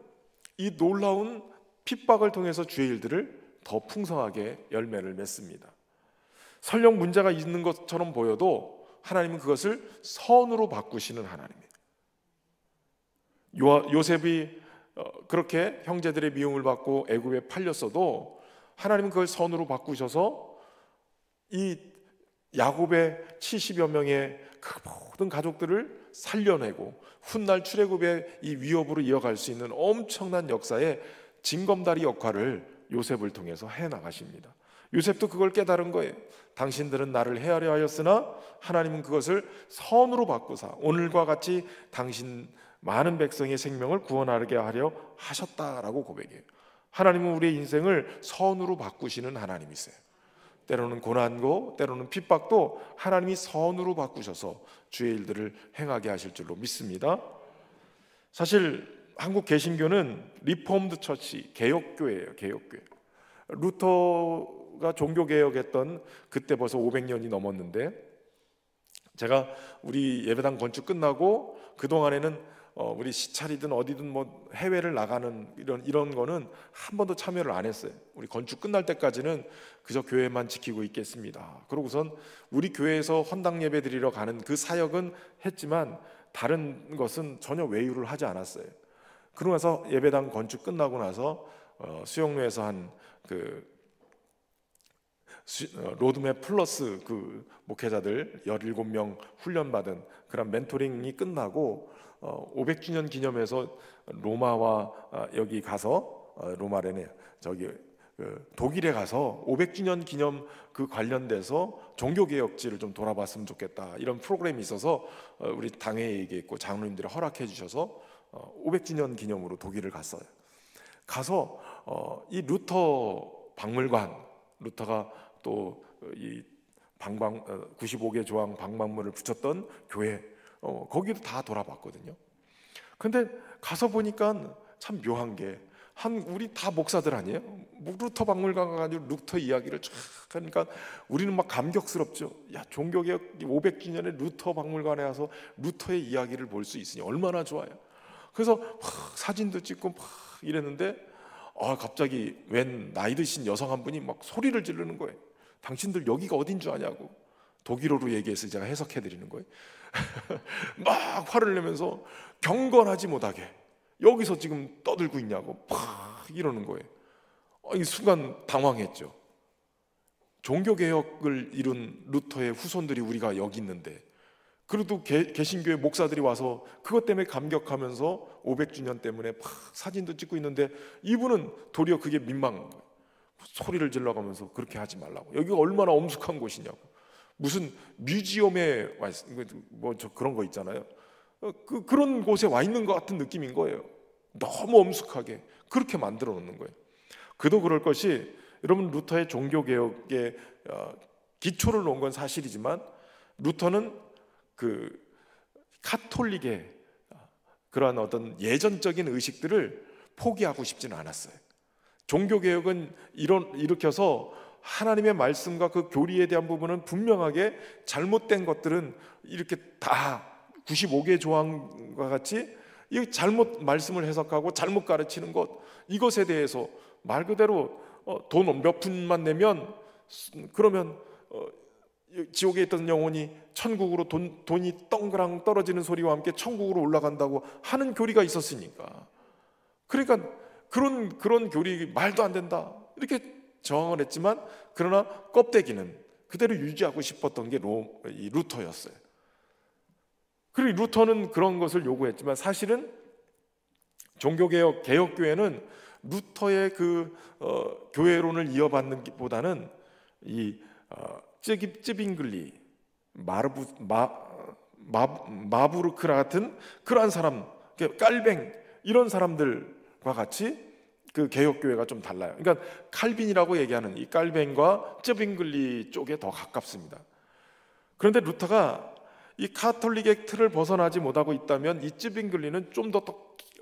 이 놀라운 핍박을 통해서 주의 일들을 더 풍성하게 열매를 맺습니다. 설령 문제가 있는 것처럼 보여도 하나님은 그것을 선으로 바꾸시는 하나님이에요. 요셉이 그렇게 형제들의 미움을 받고 애굽에 팔렸어도 하나님은 그걸 선으로 바꾸셔서 이 야곱의 70여 명의 그 모든 가족들을 살려내고 훗날 출애굽의 이 위협으로 이어갈 수 있는 엄청난 역사의 징검다리 역할을 요셉을 통해서 해나가십니다. 요셉도 그걸 깨달은 거예요. 당신들은 나를 해하려 하였으나 하나님은 그것을 선으로 바꾸사 오늘과 같이 당신 많은 백성의 생명을 구원하게 하려 하셨다라고 고백해요. 하나님은 우리의 인생을 선으로 바꾸시는 하나님이세요. 때로는 고난고 때로는 핍박도 하나님이 선으로 바꾸셔서 주의 일들을 행하게 하실 줄로 믿습니다. 사실 한국 개신교는 리폼드 처치, 개혁교회예요. 개혁교회. 루터가 종교개혁했던 그때 벌써 500년이 넘었는데, 제가 우리 예배당 건축 끝나고 그동안에는 우리 시찰이든 어디든 뭐 해외를 나가는 이런 거는 한 번도 참여를 안 했어요. 우리 건축 끝날 때까지는 그저 교회만 지키고 있겠습니다. 그러고선 우리 교회에서 헌당 예배 드리러 가는 그 사역은 했지만 다른 것은 전혀 외유를 하지 않았어요. 그러고 나서 예배당 건축 끝나고 나서 수영로에서 한 로드맵 플러스 그 목회자들 17명 훈련받은 그런 멘토링이 끝나고 500주년 기념해서 로마와 여기 가서 로마래네 저기 독일에 가서 500주년 기념 그 관련돼서 종교개혁지를 좀 돌아봤으면 좋겠다, 이런 프로그램이 있어서 우리 당회에 얘기했고 장로님들이 허락해 주셔서 500주년 기념으로 독일을 갔어요. 가서 이 루터 박물관, 루터가 또 이 95개 조항 방방문을 붙였던 교회, 거기도 다 돌아봤거든요. 근데 가서 보니까 참 묘한 게, 우리 다 목사들 아니에요? 루터 박물관 가가지고 루터 이야기를 쫙 하니까 우리는 막 감격스럽죠. 야, 종교개혁 500주년에 루터 박물관에 와서 루터의 이야기를 볼 수 있으니 얼마나 좋아요. 그래서 사진도 찍고 막 이랬는데 갑자기 웬 나이 드신 여성 한 분이 막 소리를 지르는 거예요. 당신들 여기가 어딘 줄 아냐고. 독일어로 얘기해서 제가 해석해 드리는 거예요. 막 화를 내면서 경건하지 못하게 여기서 지금 떠들고 있냐고 팍 이러는 거예요. 이 순간 당황했죠. 종교개혁을 이룬 루터의 후손들이 우리가 여기 있는데 그래도 개신교회 목사들이 와서 그것 때문에 감격하면서 500주년 때문에 막 사진도 찍고 있는데 이분은 도리어 그게 민망한 거예요. 소리를 질러가면서 그렇게 하지 말라고. 여기가 얼마나 엄숙한 곳이냐고. 무슨 뮤지엄에 와 있, 저 그런 거 있잖아요. 그런 곳에 와 있는 것 같은 느낌인 거예요. 너무 엄숙하게 그렇게 만들어 놓는 거예요. 그도 그럴 것이, 여러분, 루터의 종교개혁의 기초를 놓은 건 사실이지만 루터는 그 카톨릭의 그러한 어떤 예전적인 의식들을 포기하고 싶지는 않았어요. 종교개혁은 일으켜서 하나님의 말씀과 그 교리에 대한 부분은 분명하게 잘못된 것들은 이렇게 다 95개 조항과 같이 이 잘못 말씀을 해석하고 잘못 가르치는 것, 이것에 대해서 말 그대로 돈 몇 푼만 내면 그러면 지옥에 있던 영혼이 천국으로 돈이 덩그랑 떨어지는 소리와 함께 천국으로 올라간다고 하는 교리가 있었으니까, 그러니까 그런 교리 말도 안 된다 이렇게 저항을 했지만, 그러나 껍데기는 그대로 유지하고 싶었던 게 이 루터였어요. 그리고 루터는 그런 것을 요구했지만 사실은 개혁교회는 루터의 그 교회론을 이어받는 것보다는 이 쯔빙글리, 마부르크라 같은 그러한 사람, 깔뱅 이런 사람들과 같이 그 개혁교회가 좀 달라요. 그러니까 칼빈이라고 얘기하는 이 깔뱅과 쯔빙글리 쪽에 더 가깝습니다. 그런데 루터가 이 카톨릭의 틀을 벗어나지 못하고 있다면 이 쯔빙글리는 좀 더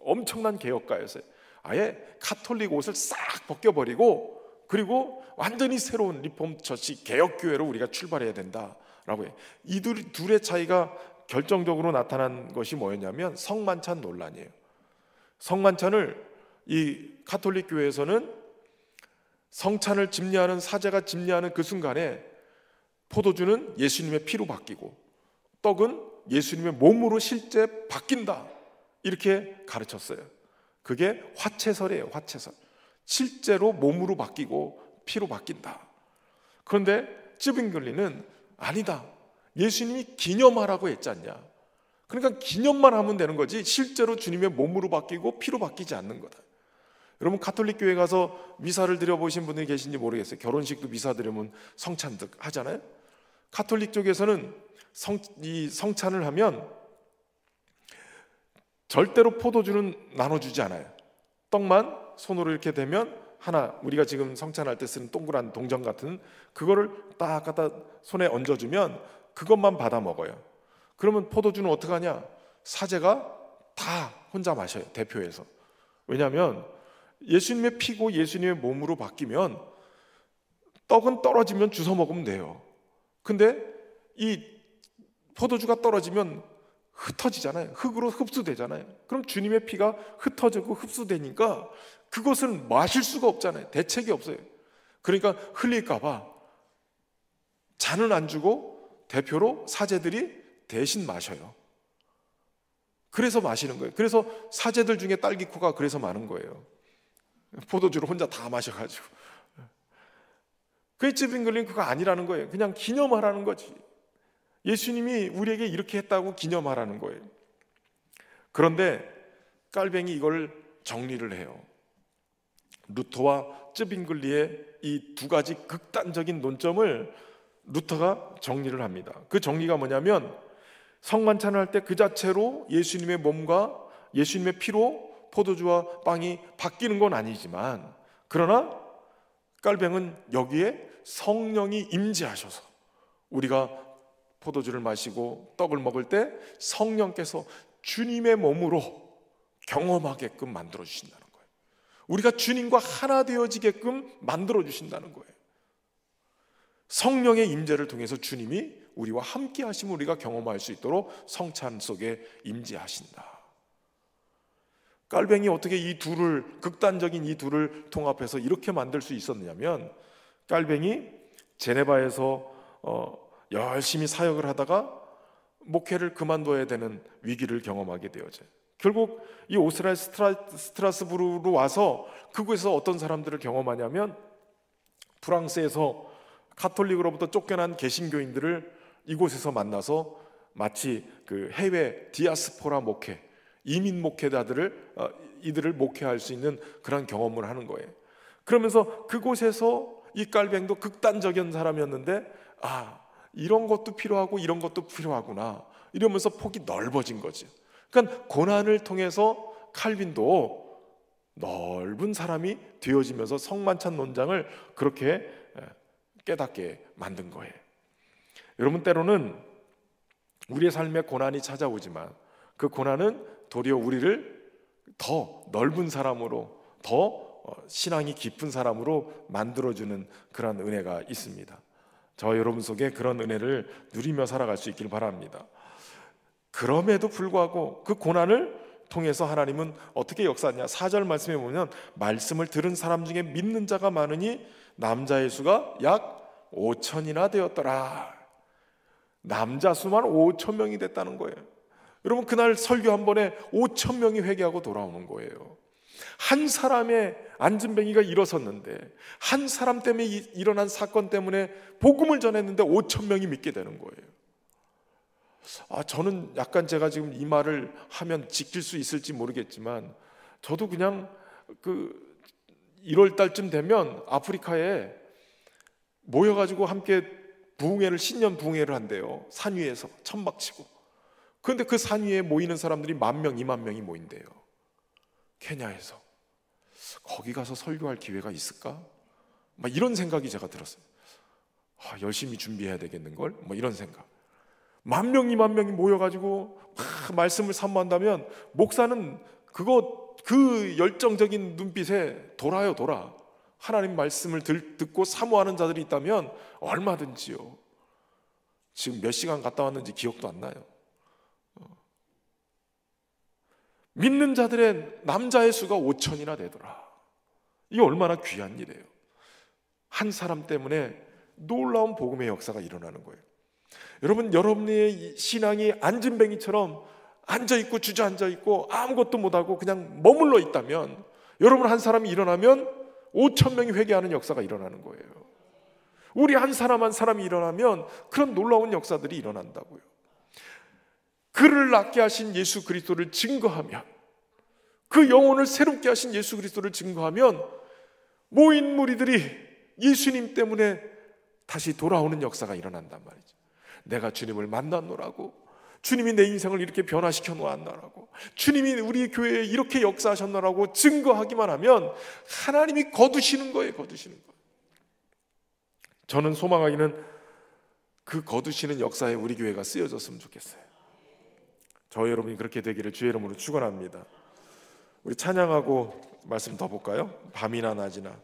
엄청난 개혁가였어요. 아예 카톨릭 옷을 싹 벗겨버리고 그리고 완전히 새로운 리폼 처치 개혁교회로 우리가 출발해야 된다라고 해요. 이 둘의 차이가 결정적으로 나타난 것이 뭐였냐면 성만찬 논란이에요. 성만찬을 이 카톨릭 교회에서는 성찬을 집례하는 사제가 집례하는 그 순간에 포도주는 예수님의 피로 바뀌고 떡은 예수님의 몸으로 실제 바뀐다, 이렇게 가르쳤어요. 그게 화채설이에요. 화채설. 실제로 몸으로 바뀌고 피로 바뀐다. 그런데 쯔빙글리는 아니다, 예수님이 기념하라고 했지 않냐. 그러니까 기념만 하면 되는 거지 실제로 주님의 몸으로 바뀌고 피로 바뀌지 않는 거다. 여러분, 카톨릭 교회 가서 미사를 드려보신 분들이 계신지 모르겠어요. 결혼식도 미사 드리면 성찬 하잖아요. 카톨릭 쪽에서는 이 성찬을 하면 절대로 포도주는 나눠주지 않아요. 떡만 손으로 이렇게 대면 하나, 우리가 지금 성찬할 때 쓰는 동그란 동전 같은 그거를 딱 갖다 손에 얹어주면 그것만 받아 먹어요. 그러면 포도주는 어떻게 하냐? 사제가 다 혼자 마셔요, 대표해서. 왜냐하면 예수님의 피고 예수님의 몸으로 바뀌면 떡은 떨어지면 주워 먹으면 돼요. 근데 이 포도주가 떨어지면 흩어지잖아요. 흙으로 흡수되잖아요. 그럼 주님의 피가 흩어지고 흡수되니까 그것을 마실 수가 없잖아요. 대책이 없어요. 그러니까 흘릴까 봐 잔은 안 주고 대표로 사제들이 대신 마셔요. 그래서 마시는 거예요. 그래서 사제들 중에 딸기코가 그래서 많은 거예요. 포도주를 혼자 다 마셔가지고. 그 쯔빙글리는 그거 아니라는 거예요. 그냥 기념하라는 거지. 예수님이 우리에게 이렇게 했다고 기념하라는 거예요. 그런데 깔뱅이 이걸 정리를 해요. 루터와 쯔빙글리의 이 두 가지 극단적인 논점을 루터가 정리를 합니다. 그 정리가 뭐냐면 성만찬을 할 때 그 자체로 예수님의 몸과 예수님의 피로 포도주와 빵이 바뀌는 건 아니지만, 그러나 깔뱅은 여기에 성령이 임재하셔서 우리가 포도주를 마시고 떡을 먹을 때 성령께서 주님의 몸으로 경험하게끔 만들어 주신다는 거예요. 우리가 주님과 하나 되어지게끔 만들어 주신다는 거예요. 성령의 임재를 통해서 주님이 우리와 함께 하심을 우리가 경험할 수 있도록 성찬 속에 임재하신다. 깔뱅이 어떻게 극단적인 이 둘을 통합해서 이렇게 만들 수 있었느냐면, 깔뱅이 제네바에서 열심히 사역을 하다가 목회를 그만둬야 되는 위기를 경험하게 되어져요. 결국 이 오스트리아 스트라스부르로 와서 그곳에서 어떤 사람들을 경험하냐면, 프랑스에서 카톨릭으로부터 쫓겨난 개신교인들을 이곳에서 만나서 마치 그 해외 디아스포라 목회, 이민 목회자들을 이들을 목회할 수 있는 그런 경험을 하는 거예요. 그러면서 그곳에서 이 깔뱅도 극단적인 사람이었는데 이런 것도 필요하고 이런 것도 필요하구나 이러면서 폭이 넓어진 거지. 그러니까 고난을 통해서 칼빈도 넓은 사람이 되어지면서 성만찬 논장을 그렇게 깨닫게 만든 거예요. 여러분, 때로는 우리의 삶에 고난이 찾아오지만 그 고난은 도리어 우리를 더 넓은 사람으로, 더 신앙이 깊은 사람으로 만들어주는 그런 은혜가 있습니다. 저와 여러분 속에 그런 은혜를 누리며 살아갈 수 있길 바랍니다. 그럼에도 불구하고 그 고난을 통해서 하나님은 어떻게 역사하냐. 4절 말씀에 보면 말씀을 들은 사람 중에 믿는 자가 많으니 남자의 수가 약 5천이나 되었더라. 남자 수만 5천 명이 됐다는 거예요. 여러분, 그날 설교 한 번에 5천 명이 회개하고 돌아오는 거예요. 한 사람의 안진뱅이가 일어섰는데, 한 사람 때문에 일어난 사건 때문에 복음을 전했는데 5천 명이 믿게 되는 거예요. 저는 약간 제가 지금 이 말을 하면 지킬 수 있을지 모르겠지만, 저도 그냥 1월 달쯤 되면 아프리카에 모여가지고 함께 부흥회를, 신년 부흥회를 한대요. 산 위에서 천막치고. 그런데 그 산 위에 모이는 사람들이 10,000명, 20,000명이 모인대요. 케냐에서. 거기 가서 설교할 기회가 있을까? 막 이런 생각이 제가 들었어요. 열심히 준비해야 되겠는걸? 뭐 이런 생각. 10,000명, 20,000명이 모여가지고 막 말씀을 사모한다면 목사는 그 열정적인 눈빛에 돌아. 하나님 말씀을 듣고 사모하는 자들이 있다면 얼마든지요. 지금 몇 시간 갔다 왔는지 기억도 안 나요. 믿는 자들의 남자의 수가 5천이나 되더라. 이게 얼마나 귀한 일이에요. 한 사람 때문에 놀라운 복음의 역사가 일어나는 거예요. 여러분, 여러분의 신앙이 안진뱅이처럼 앉아있고 주저앉아있고 아무것도 못하고 그냥 머물러 있다면, 여러분 한 사람이 일어나면 5천 명이 회개하는 역사가 일어나는 거예요. 우리 한 사람이 일어나면 그런 놀라운 역사들이 일어난다고요. 그를 낫게 하신 예수 그리스도를 증거하면, 그 영혼을 새롭게 하신 예수 그리스도를 증거하면 모인 무리들이 예수님 때문에 다시 돌아오는 역사가 일어난단 말이죠. 내가 주님을 만났노라고, 주님이 내 인생을 이렇게 변화시켜 놓았노라고, 주님이 우리 교회에 이렇게 역사하셨노라고 증거하기만 하면 하나님이 거두시는 거예요. 저는 소망하기는 그 거두시는 역사에 우리 교회가 쓰여졌으면 좋겠어요. 저희 여러분이 그렇게 되기를 주의 이름으로 축원합니다. 우리 찬양하고 말씀 더 볼까요? 밤이나 낮이나.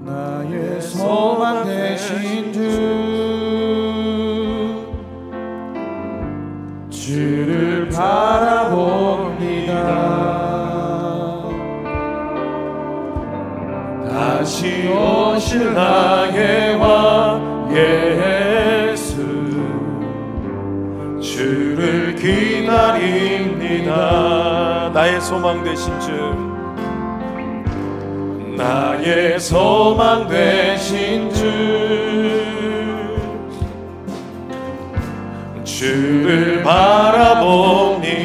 나의 소망 되신 주를 바라봅니다. 다시 오실 나의 왕 예수, 주를 기다립니다. 나의 소망 되신 주, 나의 소망 되신 주를 바라봅니다.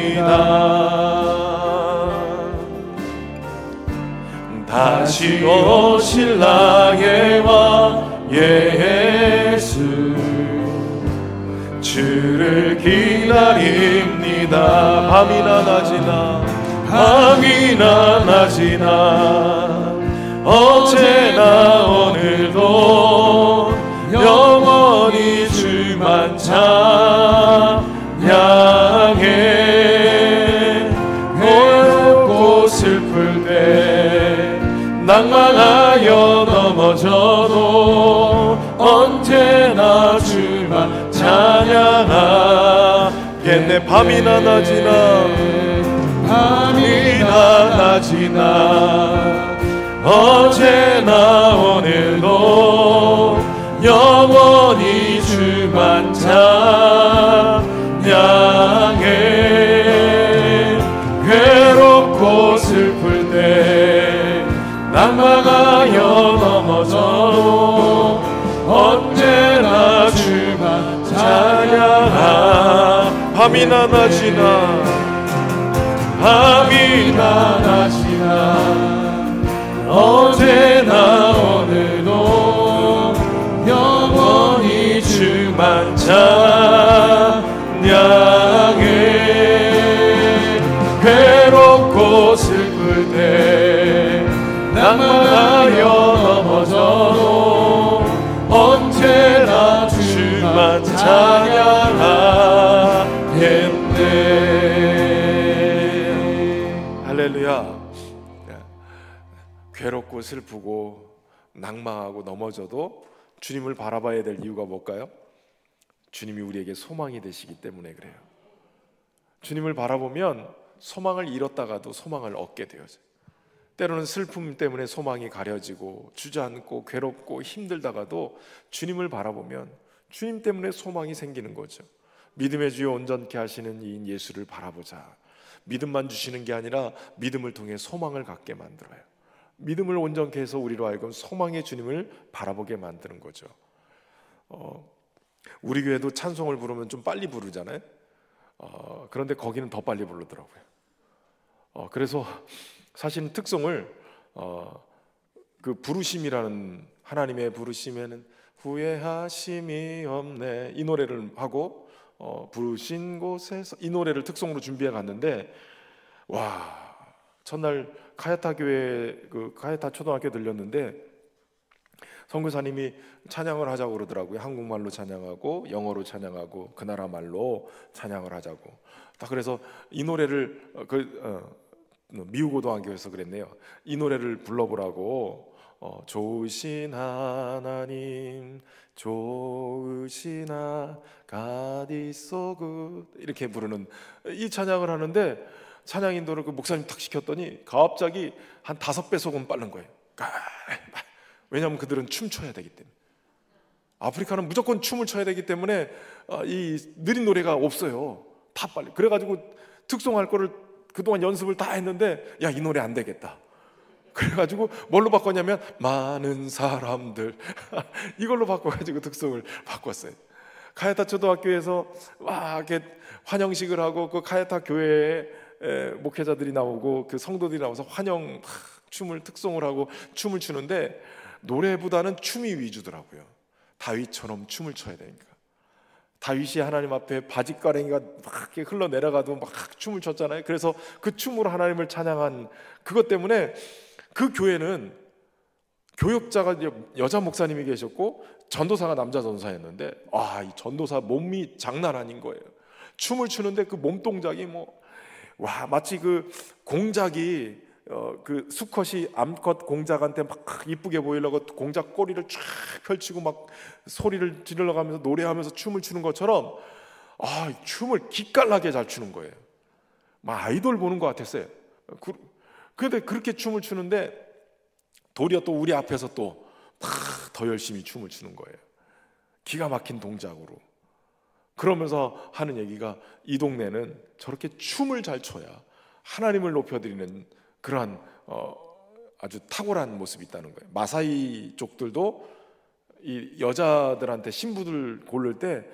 다시 오실 나의 왕 예수, 주를 기다립니다. 밤이나 낮이나 어제나 오늘도 영원히 주만 찬양해. 외롭고 슬플 때 낭만하여 넘어져도 언제나 주만 찬양하겠네. 밤이나 낮이나 어제나 오늘도 영원히 주만 찬양해. 괴롭고 슬플 때 낭망하여 넘어져도 언제나 주만 찬양하. 밤이나 낮이나 밤이나 낮이나 어제나 오늘도 영원히 주만 찬양해. 괴롭고 슬플 때 낭만하여 넘어져도 언제나 주만 찬양하겠네. 할렐루야. 괴롭고 슬프고 낭망하고 넘어져도 주님을 바라봐야 될 이유가 뭘까요? 주님이 우리에게 소망이 되시기 때문에 그래요. 주님을 바라보면 소망을 잃었다가도 소망을 얻게 되어져요. 때로는 슬픔 때문에 소망이 가려지고 주저앉고 괴롭고 힘들다가도 주님을 바라보면 주님 때문에 소망이 생기는 거죠. 믿음의 주여 온전케 하시는 이인 예수를 바라보자. 믿음만 주시는 게 아니라 믿음을 통해 소망을 갖게 만들어요. 믿음을 온전케 해서 우리로 하여금 소망의 주님을 바라보게 만드는 거죠. 우리 교회도 찬송을 부르면 좀 빨리 부르잖아요. 그런데 거기는 더 빨리 부르더라고요. 그래서 사실 특송을 그 부르심이라는 하나님의 부르심에는 후회하심이 없네 이 노래를 하고 부르신 곳에서 이 노래를 특송으로 준비해 갔는데 와 첫날 카야타 교회 그 카야타 초등학교 들렸는데 선교사님이 찬양을 하자고 그러더라고요. 한국말로 찬양하고 영어로 찬양하고 그 나라 말로 찬양을 하자고. 딱 그래서 이 노래를 미우고등학교에서 그랬네요. 이 노래를 불러보라고. 좋으신 하나님 좋으신 God is so good 이렇게 부르는 이 찬양을 하는데 찬양 인도를 그 목사님 탁 시켰더니 갑자기 한 5배속은 빠른 거예요. 왜냐하면 그들은 춤춰야 되기 때문에. 아프리카는 무조건 춤을 춰야 되기 때문에 이 느린 노래가 없어요. 다 빨리. 그래가지고 특송할 거를 그동안 연습을 다 했는데 야, 이 노래 안 되겠다. 그래가지고 뭘로 바꿨냐면 많은 사람들 이걸로 바꿔가지고 특송을 바꿨어요. 카야타 초등학교에서 와 이렇게 환영식을 하고 그 카야타 교회에 목회자들이 나오고 그 성도들이 나와서 환영 춤을 특송을 하고 춤을 추는데 노래보다는 춤이 위주더라고요. 다윗처럼 춤을 춰야 되니까. 다윗이 하나님 앞에 바짓가랭이가 막 이렇게 흘러내려가도 막 춤을 췄잖아요. 그래서 그 춤으로 하나님을 찬양한 그것 때문에 그 교회는 교역자가 여자 목사님이 계셨고 전도사가 남자 전도사였는데 이 전도사 몸이 장난 아닌 거예요. 춤을 추는데 그 몸 동작이 마치 그 공작이 그 수컷이 암컷 공작한테 막 이쁘게 보이려고 공작 꼬리를 쫙 펼치고 막 소리를 지르러가면서 노래하면서 춤을 추는 것처럼 춤을 기깔나게 잘 추는 거예요. 막 아이돌 보는 것 같았어요. 그런데 그렇게 춤을 추는데 도리어 또 우리 앞에서 또 더 열심히 춤을 추는 거예요. 기가 막힌 동작으로. 그러면서 하는 얘기가 이 동네는 저렇게 춤을 잘 춰야 하나님을 높여드리는 그러한 아주 탁월한 모습이 있다는 거예요. 마사이 쪽들도 이 여자들한테 신부들 고를 때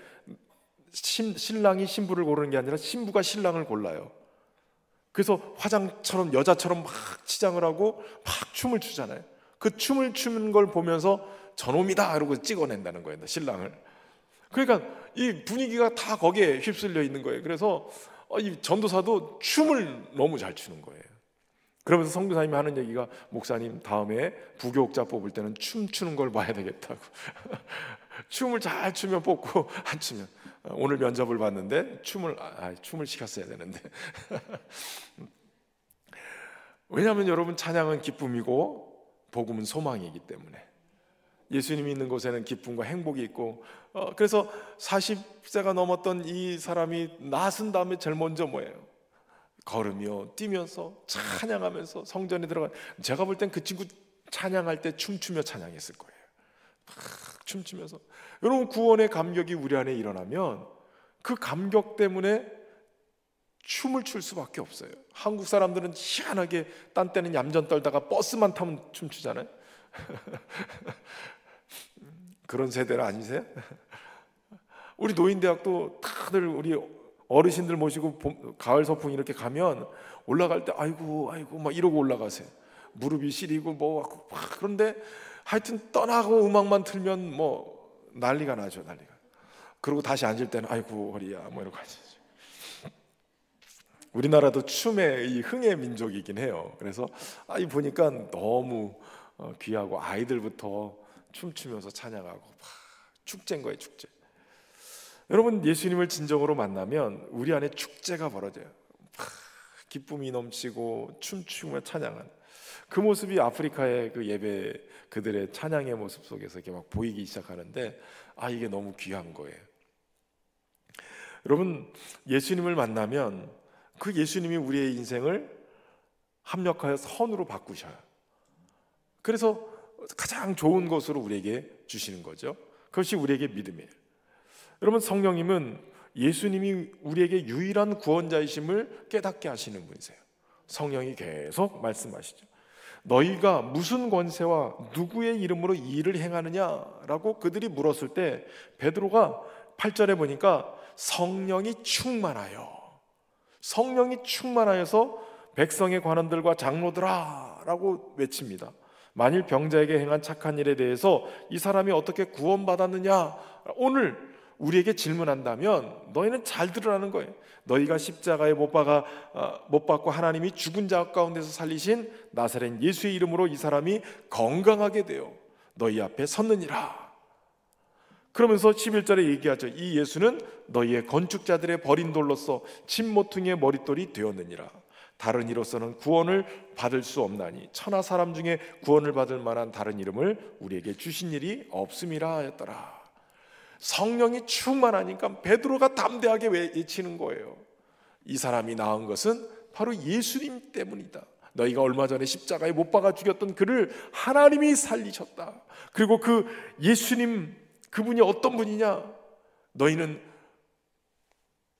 신랑이 신부를 고르는 게 아니라 신부가 신랑을 골라요. 그래서 화장처럼 여자처럼 막 치장을 하고 막 춤을 추잖아요. 그 춤을 추는 걸 보면서 저놈이다 이러고 찍어낸다는 거예요, 신랑을. 그러니까 이 분위기가 다 거기에 휩쓸려 있는 거예요. 그래서 이 전도사도 춤을 너무 잘 추는 거예요. 그러면서 선교사님이 하는 얘기가 목사님 다음에 부교육자 뽑을 때는 춤추는 걸 봐야 되겠다고. 춤을 잘 추면 뽑고 안 추면 오늘 면접을 봤는데 춤을 시켰어야 되는데. 왜냐하면 여러분 찬양은 기쁨이고 복음은 소망이기 때문에 예수님이 있는 곳에는 기쁨과 행복이 있고 그래서 40세가 넘었던 이 사람이 나선 다음에 제일 먼저 뭐예요? 걸으며 뛰면서 찬양하면서 성전에 들어가. 제가 볼 땐 그 친구 찬양할 때 춤추며 찬양했을 거예요. 막 춤추면서. 여러분, 구원의 감격이 우리 안에 일어나면 그 감격 때문에 춤을 출 수밖에 없어요. 한국 사람들은 희한하게 딴 때는 얌전 떨다가 버스만 타면 춤추잖아요. 그런 세대는 아니세요? 우리 노인대학도 다들 우리 어르신들 모시고 가을 서풍 이렇게 가면 올라갈 때 아이고 아이고 막 이러고 올라가세요. 무릎이 시리고 뭐 그런데 하여튼 떠나고 음악만 틀면 뭐 난리가 나죠, 난리가. 그리고 다시 앉을 때는 아이고 허리야 뭐 이러고 앉아요. 우리나라도 춤의 이 흥의 민족이긴 해요. 그래서 이 보니까 너무 귀하고 아이들부터 춤추면서 찬양하고 축제인 거예요, 축제. 여러분, 예수님을 진정으로 만나면 우리 안에 축제가 벌어져요. 기쁨이 넘치고 춤추며 찬양하는 그 모습이 아프리카의 그 예배, 그들의 찬양의 모습 속에서 이렇게 막 보이기 시작하는데 이게 너무 귀한 거예요. 여러분, 예수님을 만나면 그 예수님이 우리의 인생을 합력하여 선으로 바꾸셔요. 그래서 가장 좋은 것으로 우리에게 주시는 거죠. 그것이 우리에게 믿음이에요. 여러분, 성령님은 예수님이 우리에게 유일한 구원자이심을 깨닫게 하시는 분이세요. 성령이 계속 말씀하시죠. 너희가 무슨 권세와 누구의 이름으로 이 일을 행하느냐라고 그들이 물었을 때 베드로가 8절에 보니까 성령이 충만하여서 백성의 관원들과 장로들아 라고 외칩니다. 만일 병자에게 행한 착한 일에 대해서 이 사람이 어떻게 구원받았느냐 오늘 우리에게 질문한다면 너희는 잘 들으라는 거예요. 너희가 십자가에 못 박고 하나님이 죽은 자 가운데서 살리신 나사렛 예수의 이름으로 이 사람이 건강하게 되어 너희 앞에 섰느니라. 그러면서 11절에 얘기하죠. 이 예수는 너희의 건축자들의 버린 돌로서 진모퉁이의 머릿돌이 되었느니라. 다른 이로서는 구원을 받을 수 없나니 천하 사람 중에 구원을 받을 만한 다른 이름을 우리에게 주신 일이 없음이라 하였더라. 성령이 충만하니까 베드로가 담대하게 외치는 거예요. 이 사람이 나은 것은 바로 예수님 때문이다. 너희가 얼마 전에 십자가에 못 박아 죽였던 그를 하나님이 살리셨다. 그리고 그 예수님, 그분이 어떤 분이냐? 너희는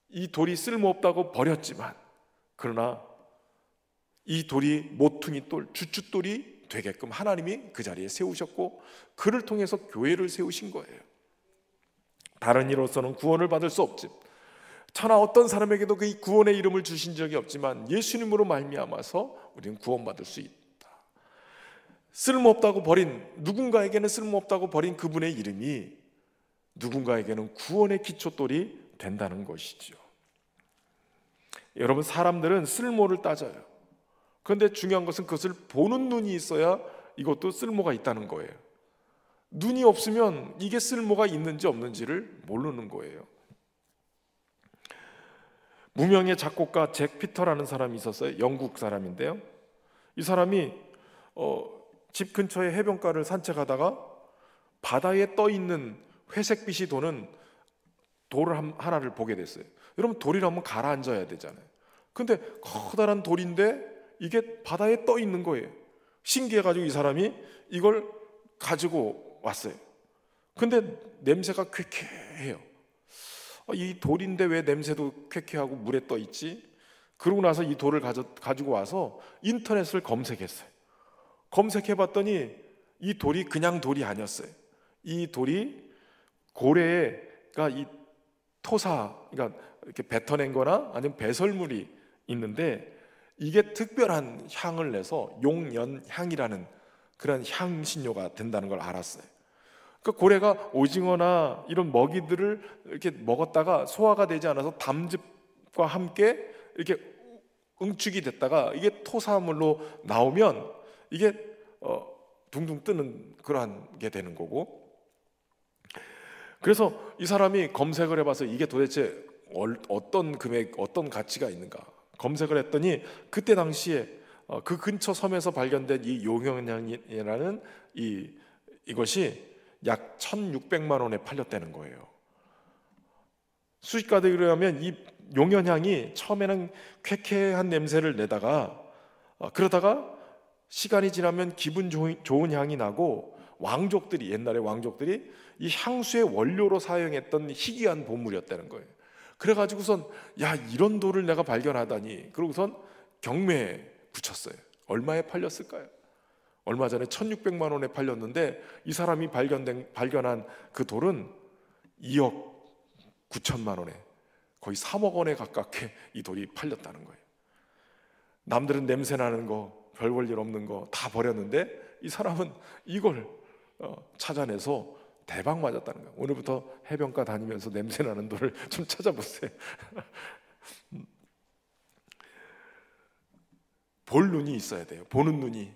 이 돌이 쓸모없다고 버렸지만 그러나 이 돌이 모퉁이 돌, 주춧돌이 되게끔 하나님이 그 자리에 세우셨고 그를 통해서 교회를 세우신 거예요. 다른 이로서는 구원을 받을 수 없지. 천하 어떤 사람에게도 그 구원의 이름을 주신 적이 없지만 예수님으로 말미암아서 우리는 구원받을 수 있다. 쓸모없다고 버린, 누군가에게는 쓸모없다고 버린 그분의 이름이 누군가에게는 구원의 기초돌이 된다는 것이죠. 여러분, 사람들은 쓸모를 따져요. 그런데 중요한 것은 그것을 보는 눈이 있어야 이것도 쓸모가 있다는 거예요. 눈이 없으면 이게 쓸모가 있는지 없는지를 모르는 거예요. 무명의 작곡가 잭 피터라는 사람이 있었어요. 영국 사람인데요. 이 사람이 집 근처의 해변가를 산책하다가 바다에 떠 있는 회색빛이 도는 돌을 하나를 보게 됐어요. 여러분, 돌이라면 가라앉아야 되잖아요. 근데 커다란 돌인데 이게 바다에 떠 있는 거예요. 신기해가지고 이 사람이 이걸 가지고 왔어요. 근데 냄새가 쾌쾌해요. 이 돌인데 왜 냄새도 쾌쾌하고 물에 떠 있지? 그러고 나서 이 돌을 가지고 와서 인터넷을 검색했어요. 검색해봤더니 이 돌이 그냥 돌이 아니었어요. 이 돌이 고래가 이 토사, 그러니까 이렇게 뱉어낸 거나 아니면 배설물이 있는데 이게 특별한 향을 내서 용연향이라는 그런 향신료가 된다는 걸 알았어요. 그 고래가 오징어나 이런 먹이들을 이렇게 먹었다가 소화가 되지 않아서 담즙과 함께 이렇게 응축이 됐다가 이게 토사물로 나오면 이게 둥둥 뜨는 그러한 게 되는 거고. 그래서 이 사람이 검색을 해봐서 이게 도대체 어떤 금액, 어떤 가치가 있는가 검색을 했더니 그때 당시에 그 근처 섬에서 발견된 이 용연향이라는 이것이 약 1,600만 원에 팔렸다는 거예요. 수익가들에 의하면 이 용연향이 처음에는 쾌쾌한 냄새를 내다가 그러다가 시간이 지나면 기분 좋은 향이 나고 왕족들이, 옛날에 왕족들이 이 향수의 원료로 사용했던 희귀한 보물이었다는 거예요. 그래가지고선 야, 이런 돌을 내가 발견하다니, 그러고선 경매에 붙였어요. 얼마에 팔렸을까요? 얼마 전에 1600만 원에 팔렸는데 이 사람이 발견한 그 돌은 2억 9천만 원에, 거의 3억 원에 가깝게 이 돌이 팔렸다는 거예요. 남들은 냄새나는 거, 별 볼 일 없는 거 다 버렸는데 이 사람은 이걸 찾아내서 대박 맞았다는 거예요. 오늘부터 해변가 다니면서 냄새나는 돌을 좀 찾아보세요. 볼 눈이 있어야 돼요. 보는 눈이.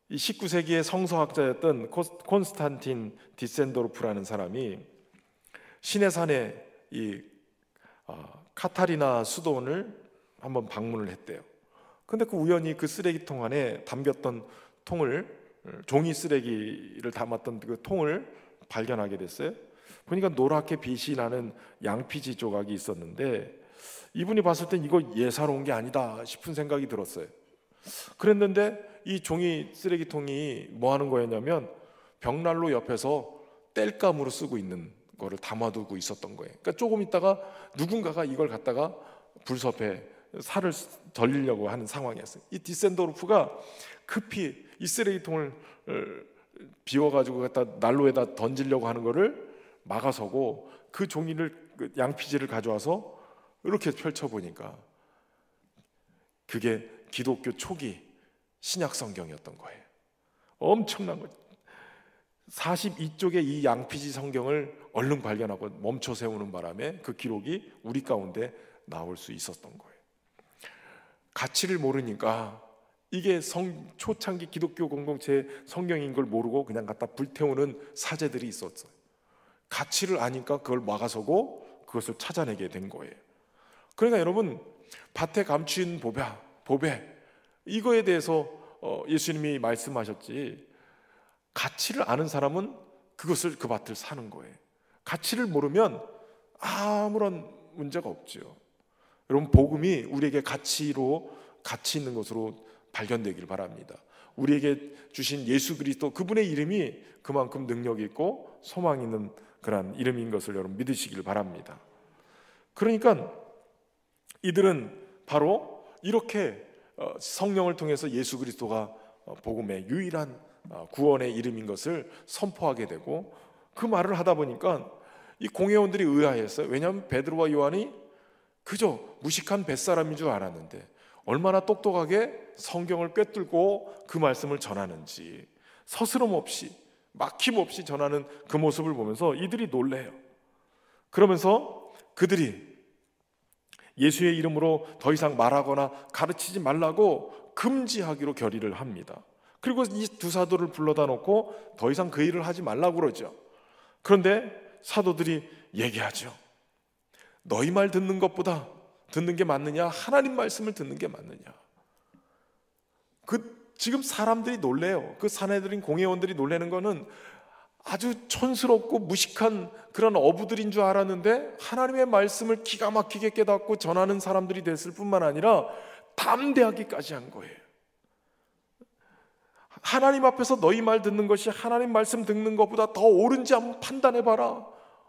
이 19세기의 성서학자였던 콘스탄틴 디센도르프라는 사람이 시내산에 이 카타리나 수도원을 한번 방문을 했대요. 근데 그 우연히 그 쓰레기통 안에 담겼던 통을, 종이 쓰레기를 담았던 그 통을 발견하게 됐어요. 보니까 노랗게 빛이 나는 양피지 조각이 있었는데 이분이 봤을 땐 이거 예사로운 게 아니다 싶은 생각이 들었어요. 그랬는데 이 종이 쓰레기통이 뭐 하는 거였냐면 벽난로 옆에서 땔감으로 쓰고 있는 거를 담아두고 있었던 거예요. 그러니까 조금 있다가 누군가가 이걸 갖다가 불섭에 살을 절리려고 하는 상황이었어요. 이 디센도르프가 급히 이 쓰레기통을 비워가지고 갖다 난로에다 던지려고 하는 거를 막아서고 그 종이를, 그 양피지를 가져와서 이렇게 펼쳐보니까 그게 기독교 초기 신약 성경이었던 거예요. 엄청난 거죠. 42쪽의 이 양피지 성경을 얼른 발견하고 멈춰 세우는 바람에 그 기록이 우리 가운데 나올 수 있었던 거예요. 가치를 모르니까 이게 초창기 기독교 공동체의 성경인 걸 모르고 그냥 갖다 불태우는 사제들이 있었어요. 가치를 아니까 그걸 막아서고 그것을 찾아내게 된 거예요. 그러니까 여러분, 밭에 감추인 보배 이거에 대해서 예수님이 말씀하셨지, 가치를 아는 사람은 그것을, 그 밭을 사는 거예요. 가치를 모르면 아무런 문제가 없죠. 여러분, 복음이 우리에게 가치 있는 것으로 발견되길 바랍니다. 우리에게 주신 예수 그리스도, 그분의 이름이 그만큼 능력 있고 소망 있는 그런 이름인 것을 여러분 믿으시길 바랍니다. 그러니까 이들은 바로 이렇게 성령을 통해서 예수 그리스도가 복음의 유일한 구원의 이름인 것을 선포하게 되고, 그 말을 하다 보니까 이 공회원들이 의아했어요. 왜냐하면 베드로와 요한이 그저 무식한 뱃사람인 줄 알았는데 얼마나 똑똑하게 성경을 꿰뚫고 그 말씀을 전하는지, 서스럼 없이 막힘 없이 전하는 그 모습을 보면서 이들이 놀래요. 그러면서 그들이 예수의 이름으로 더 이상 말하거나 가르치지 말라고 금지하기로 결의를 합니다. 그리고 이 두 사도를 불러다 놓고 더 이상 그 일을 하지 말라고 그러죠. 그런데 사도들이 얘기하죠. 너희 말 듣는 것보다 듣는 게 맞느냐, 하나님 말씀을 듣는 게 맞느냐. 지금 사람들이 놀래요. 그 사내들인 공회원들이 놀래는 거는 아주 촌스럽고 무식한 그런 어부들인 줄 알았는데 하나님의 말씀을 기가 막히게 깨닫고 전하는 사람들이 됐을 뿐만 아니라 담대하기까지 한 거예요. 하나님 앞에서 너희 말 듣는 것이 하나님 말씀 듣는 것보다 더 옳은지 한번 판단해봐라.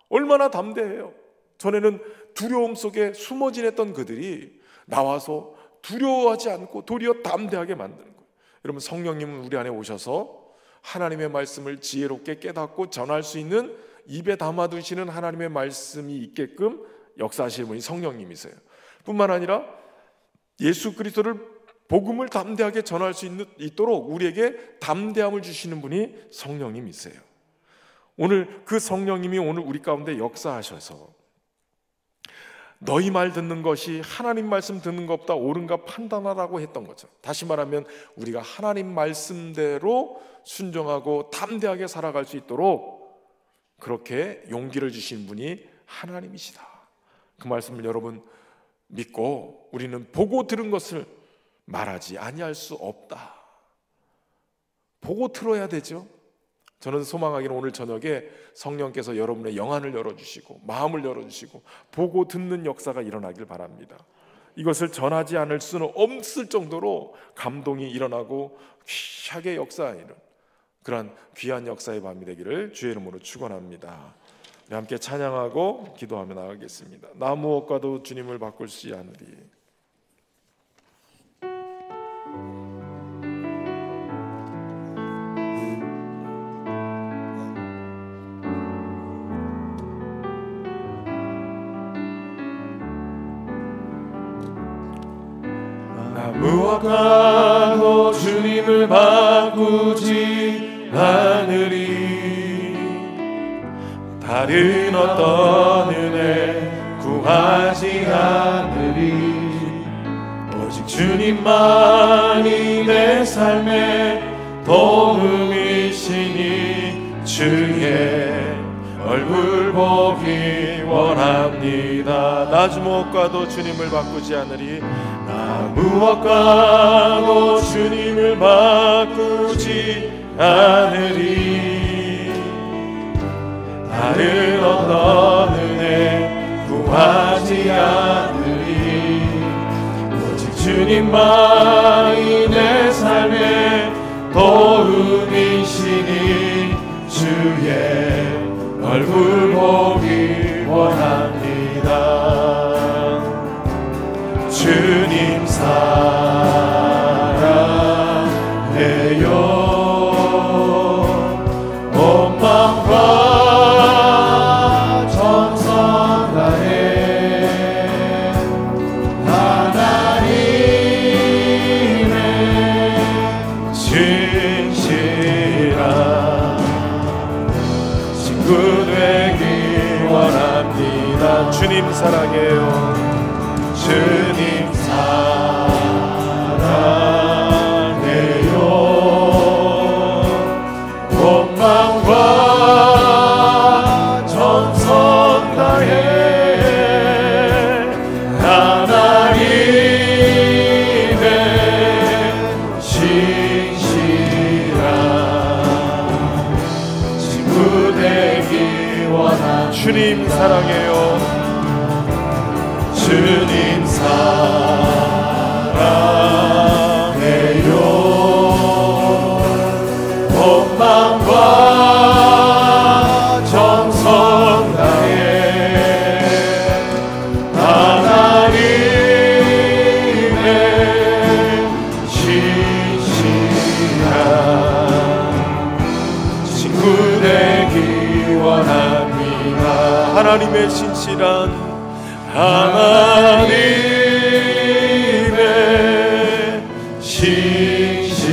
얼마나 담대해요. 전에는 두려움 속에 숨어 지냈던 그들이 나와서 두려워하지 않고 도리어 담대하게 만드는 거예요. 여러분, 성령님은 우리 안에 오셔서 하나님의 말씀을 지혜롭게 깨닫고 전할 수 있는, 입에 담아두시는 하나님의 말씀이 있게끔 역사하시는 분이 성령님이세요. 뿐만 아니라 예수 그리스도를, 복음을 담대하게 전할 수 있도록 우리에게 담대함을 주시는 분이 성령님이세요. 오늘 그 성령님이 오늘 우리 가운데 역사하셔서 너희 말 듣는 것이 하나님 말씀 듣는 것보다 옳은가 판단하라고 했던 거죠. 다시 말하면 우리가 하나님 말씀대로 순종하고 담대하게 살아갈 수 있도록 그렇게 용기를 주신 분이 하나님이시다. 그 말씀을 여러분 믿고 우리는 보고 들은 것을 말하지 아니할 수 없다. 보고 들어야 되죠. 저는 소망하기는 오늘 저녁에 성령께서 여러분의 영안을 열어주시고 마음을 열어주시고 보고 듣는 역사가 일어나길 바랍니다. 이것을 전하지 않을 수는 없을 정도로 감동이 일어나고 귀하게 역사하는 그러한 귀한 역사의 밤이 되기를 주의 이름으로 축원합니다. 우리 함께 찬양하고 기도하며 나가겠습니다. 나 무엇과도 주님을 바꿀 수 않으리. 무엇과도 주님을 바꾸지 않으리. 다른 어떤 은혜 구하지 않으리. 오직 주님만이 내 삶의 도움이시니 주의 얼굴 보기 원합니다. 나 무엇과도 주님을 바꾸지 않으리. 나 무엇과도 주님을 바꾸지 않으리. 다른 어떤 은혜 구하지 않으리. 오직 주님만이 내 삶의 도움이시니 주의 얼굴 보기 원합니다. 주님 사랑해요. 온 마음과 정성 다해 하나님의 진실한 친구 되기 원합니다. 주님 사랑해요. 주님 사랑해요. 온 마음과 정성 다해 하나님의 신실한 친구 되기 원합니다. 주님 사랑해요. 주님 사랑해요. 온 마음과 정성 다해 하나님의 신실한 친구 되기 원합니다. 하나님의 신실한 하나님의 신실한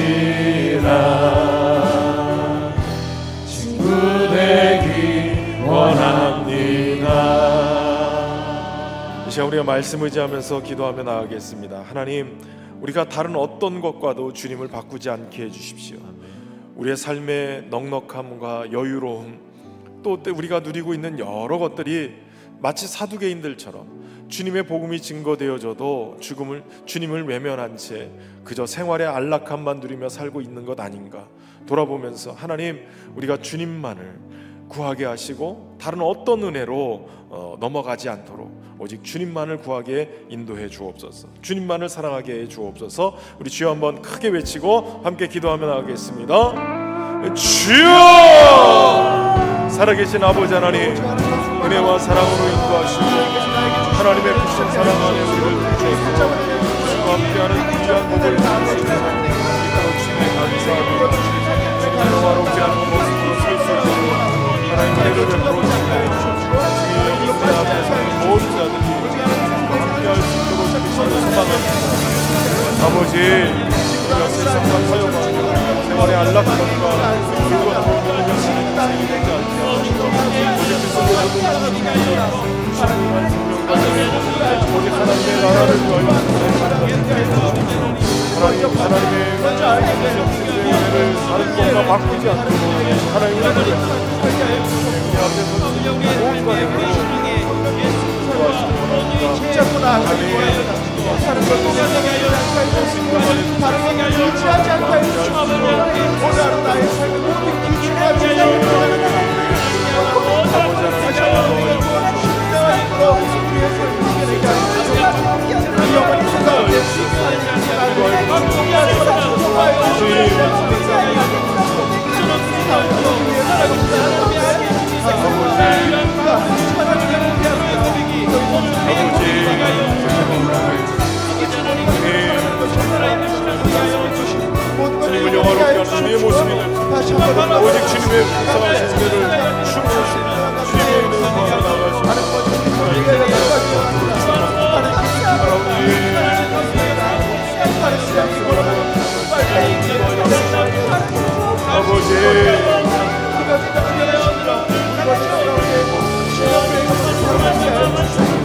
친구 되기 원합니다. 이 시간 우리가 말씀 의지하면서 기도하며 나가겠습니다. 하나님, 우리가 다른 어떤 것과도 주님을 바꾸지 않게 해주십시오. 우리의 삶의 넉넉함과 여유로움, 또 우리가 누리고 있는 여러 것들이 마치 사두개인들처럼 주님의 복음이 증거되어져도 주님을 외면한 채 그저 생활의 안락함만 누리며 살고 있는 것 아닌가 돌아보면서, 하나님, 우리가 주님만을 구하게 하시고 다른 어떤 은혜로 넘어가지 않도록 오직 주님만을 구하게 인도해 주옵소서. 주님만을 사랑하게 해 주옵소서. 우리 주여 한번 크게 외치고 함께 기도하며 나가겠습니다. 주여! 살아계신 아버지 하나님, 은혜와 사랑으로 인도하시고 하나님의 크신 사랑 안에 우리를 주셔서 주와 함께하는 귀한 복을 주시옵소서. 주님의 감사하고 주님의 영화롭게 하는 모습으로 설 수 있도록 하나님 은혜를 베풀어 주시옵소서. 주님의 이세 앞에서 모든 자들이 함께할 수 있도록 주시기를 소망합니다. 아버지, 우리가 세상과 타협하며 생활의 안락함과 물과 도움을 여시는 인생이 되지 않게 하시고 오직 하나님의 나라를 위하여 하나님의 은혜를 다른 것과 바꾸지 않도록 하나님의 은혜를 우리 앞에서 모든 것으로 붙잡고 나아가는 다른 걸 동의하게 하여 주시고 다른 걸 유지하지 않게 하여 주시고 오늘 하루 나의 삶을 모든 기준하지 않게 하여 주시고 오직 주님의 구사하신 은혜를 춤으로 주님의 은혜를 나아가시고 아버지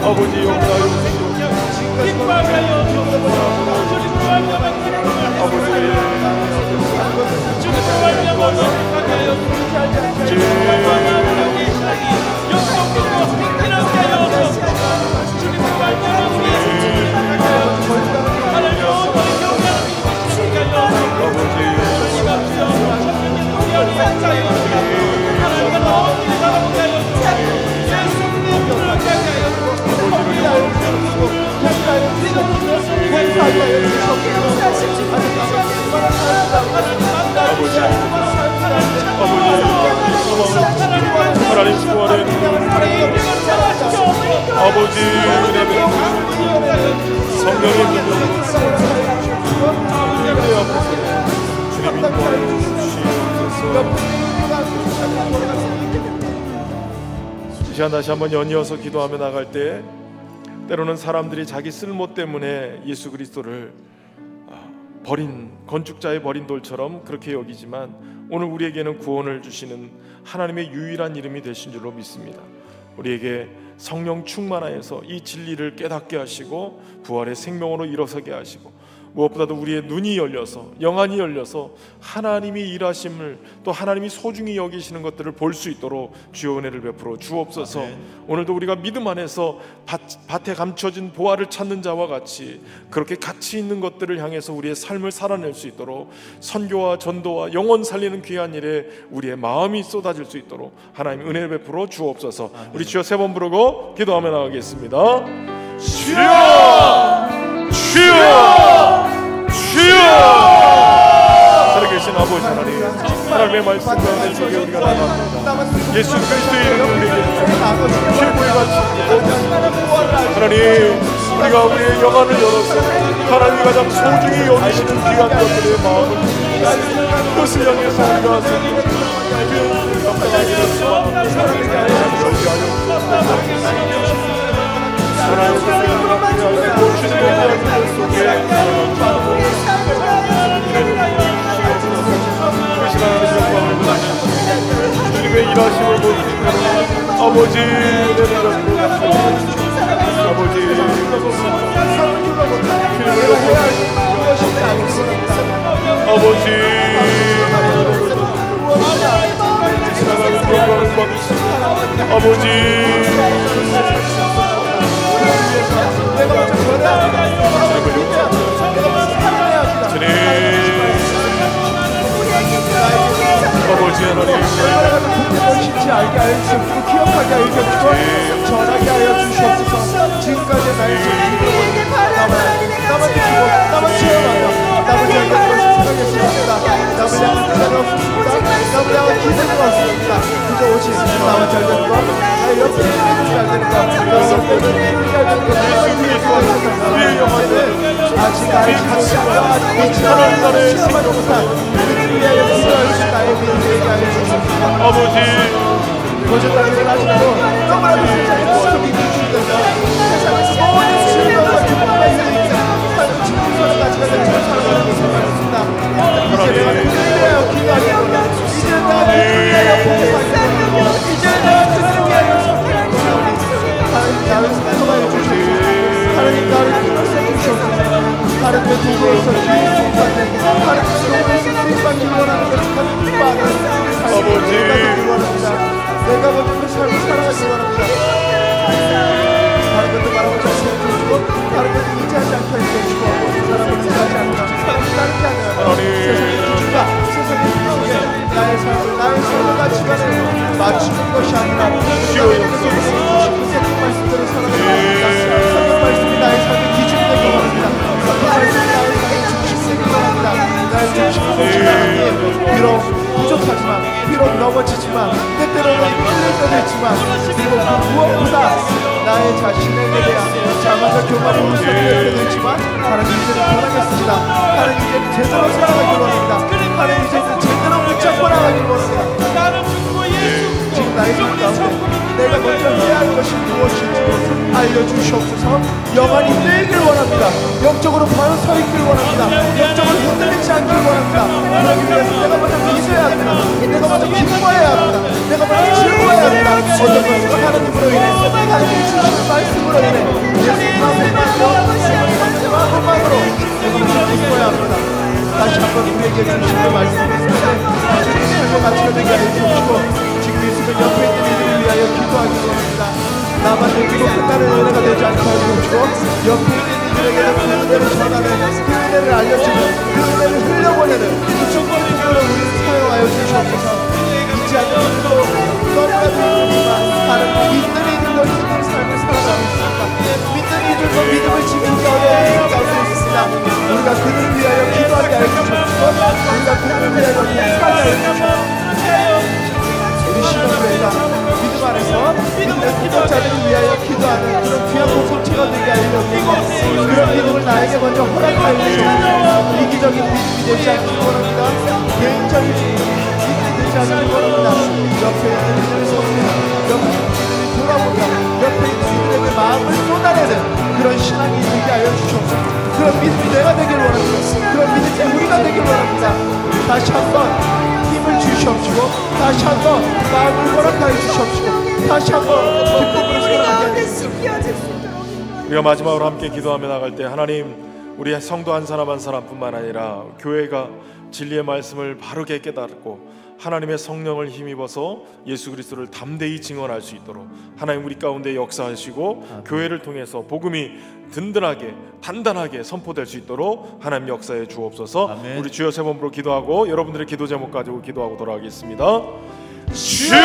아버지 용서하여 하나님 구원해 아버지 은혜 성령의 능력으로 우리 앞에서 주님이 구원해 주시옵소서. 이 시간 다시 한번 연이어서 기도하며 나갈 때 때로는 사람들이 자기 쓸모 때문에 예수 그리스도를 버린 건축자의 버린 돌처럼 그렇게 여기지만 오늘 우리에게는 구원을 주시는 하나님의 유일한 이름이 되신 줄로 믿습니다. 우리에게 성령 충만하여서 이 진리를 깨닫게 하시고 부활의 생명으로 일어서게 하시고 무엇보다도 우리의 눈이 열려서 영안이 열려서 하나님이 일하심을 또 하나님이 소중히 여기시는 것들을 볼 수 있도록 주여 은혜를 베풀어 주옵소서. 아멘. 오늘도 우리가 믿음 안에서 밭에 감춰진 보화를 찾는 자와 같이 그렇게 가치 있는 것들을 향해서 우리의 삶을 살아낼 수 있도록 선교와 전도와 영혼 살리는 귀한 일에 우리의 마음이 쏟아질 수 있도록 하나님 은혜를 베풀어 주옵소서. 아멘. 우리 주여 세 번 부르고 기도하며 나가겠습니다. 주여 주여 주여. 살아계신 아버지 하나님, 하나님의 말씀 가운데 속에 우리가 나갑니다. 예수 그리스도의 이름으로 우리에게 최고의 가치입니다. 하나님, 우리가 우리의 영안을 열어서 하나님이 가장 소중히 여기시는 귀한 것들의 마음을 그것을 향해서 우리가 감당하게 되었지만 주님의 일하심을 보시는 아버지 아버지 아버지 지나가는 영광을 받으시고 아버지 아버지 하나님 쉽지 알게 하여 주시옵고 기억하게 하여 주시옵고 전하게 하여 주시옵소서. 지금까지 나의 손길을 남을 주시고 남을 체험하여 남을 향한 것을 생각했습니다. 남을 향한 기대는 없습니다. 남을 향한 기대는 없습니다. 그저 오직 나만 잘 되는 것 나의 옆에 있는 잘 되는 것 너의 옆에 있는 잘 되는 것 우리의 영혼을 아직 나의 가치가 아직 미치는 나를 체험하지 못한 우리를 위하여 기도할 수 나의 믿음을 하여 주시옵소서. 아버지 거짓말을 하시고 너무나도 세상에 모든 믿음이 주시면서 세상에서 모든 즐거움과 기쁨과 유익과 삶을 지키면서 가치가 되는 걸 살아가는 것을 말했습니다. 이제 내가 기도하여 기도하겠구나. 이제 내가 기도하여 복잡하겠구나. 이제 내가 기도하여 하나님 나를 사용하여 주시옵소서. 하나님 나를 힘을 써주시옵소서. 하나님의 도구로서 주의 손받는 하나님의 도구로서 쓰임받기 원하는 것을 하나님 받는 아버지 내가 먼저 그 삶을 살아가기 원합니다. 다른 것도 말하고 주시고 다른 것도 의지하지 않게 해주시고 사람을 의지하지 않고 사람을 따르게 하는 세상의 기준과 세상의 속에 나의 삶을 가치관을 맞추는 것이 아니라 하나님께서 주신 성경 말씀대로 살아가는 것입니다. 성경 말씀이 나의 삶의 기준이 되기 원합니다. 성경 말씀이 나의 삶의 중심이 되기 원합니다. 나의 중심을 보시는 하나님 비록 부족하지만 비록 넘어지지만 때때로는 힘들 때도 있지만 그리고 그 무엇보다 나의 자신에게 대한 자만과 교만이 우선될 때도 있지만 하나님 이제는 변하겠습니다. 하나님 이제는 제대로 살아가기 원합니다. 하나님 이제는 제대로 붙잡고 나가길 원합니다. 지금 나의 삶 가운데 내가 먼저 해야 할 것이 무엇인지 알려주시옵소서. 영안이 뜨이길 원합니다. 영적으로 바로 서 있길 원합니다. 영적으로 흔들리지 않길 원합니다. 그러기 위해서 내가 먼저 믿어야 합니다. 내가 먼저 기뻐해야 합니다. 내가 먼저 즐거워야 합니다. 어떤 것으로 하나님으로 인해 하나님이 주시는 말씀으로 인해 예수 마음만으로 내가 먼저 기뻐해야 합니다. 다시 한번 우리에게 주시는 말씀을 삶과 같이 되게 하여 주시고 지금 이 순간 옆에 있는 이들을 위하여 기도하기 원합니다. 나만 여기로 끝나는 은혜가 되지 않게 하여 주시고 옆에 있는 이들에게는 그 은혜를 전하는 그 은혜를 알려주는 그 은혜를 흘려보내는 그 중보를 우리를 사용하여 주시옵소서. 잊지 않는 이들로 너무나 좋습니다. 다른 믿는 이들로 믿는 삶을 살아가고 있습니다. 믿는 이들도 믿음을 지키기 어려운 가운데 있습니다. 우리가 그들을 위하여 기도하게 하여 주시옵소서. 우리가 그들을 위하여 기도하게 하여 주시옵소서. 우리 신앙교회가 믿음 안에서 믿음의 구독자들을 위하여 기도하는 그런 귀한 공동체가 되게 하려고 그런 믿음을 나에게 먼저 허락하여 주시옵소서. 이기적인 믿음이 되지 않기 원합니다. 개인적인 믿음이 되지 않기 원합니다. 옆에 있는 이들을 돕니다. 옆에 있는 이들을 돌아본다. 옆에 있는 이들에게 마음을 쏟아내는 그런 신앙이 되게 하여 주시옵소서. 그런 믿음이 내가 되길 원합니다. 그런 믿음이 우리가 되길 원합니다. 다시 한번 힘을 주시옵시고 다시 한번 마음을 허락하여 주시옵시고 다시 한번 기쁨으로 살아가게 하시옵소서. 우리가 마지막으로 함께 기도하며 나갈 때 하나님, 우리 성도 한 사람 한 사람뿐만 아니라 교회가 진리의 말씀을 바르게 깨닫고 하나님의 성령을 힘입어서 예수 그리스도를 담대히 증언할 수 있도록 하나님 우리 가운데 역사하시고 교회를 통해서 복음이 든든하게 단단하게 선포될 수 있도록 하나님 역사해 주옵소서. 아멘. 우리 주여 세 번으로 기도하고 여러분들의 기도 제목 가지고 기도하고 돌아가겠습니다. 주여!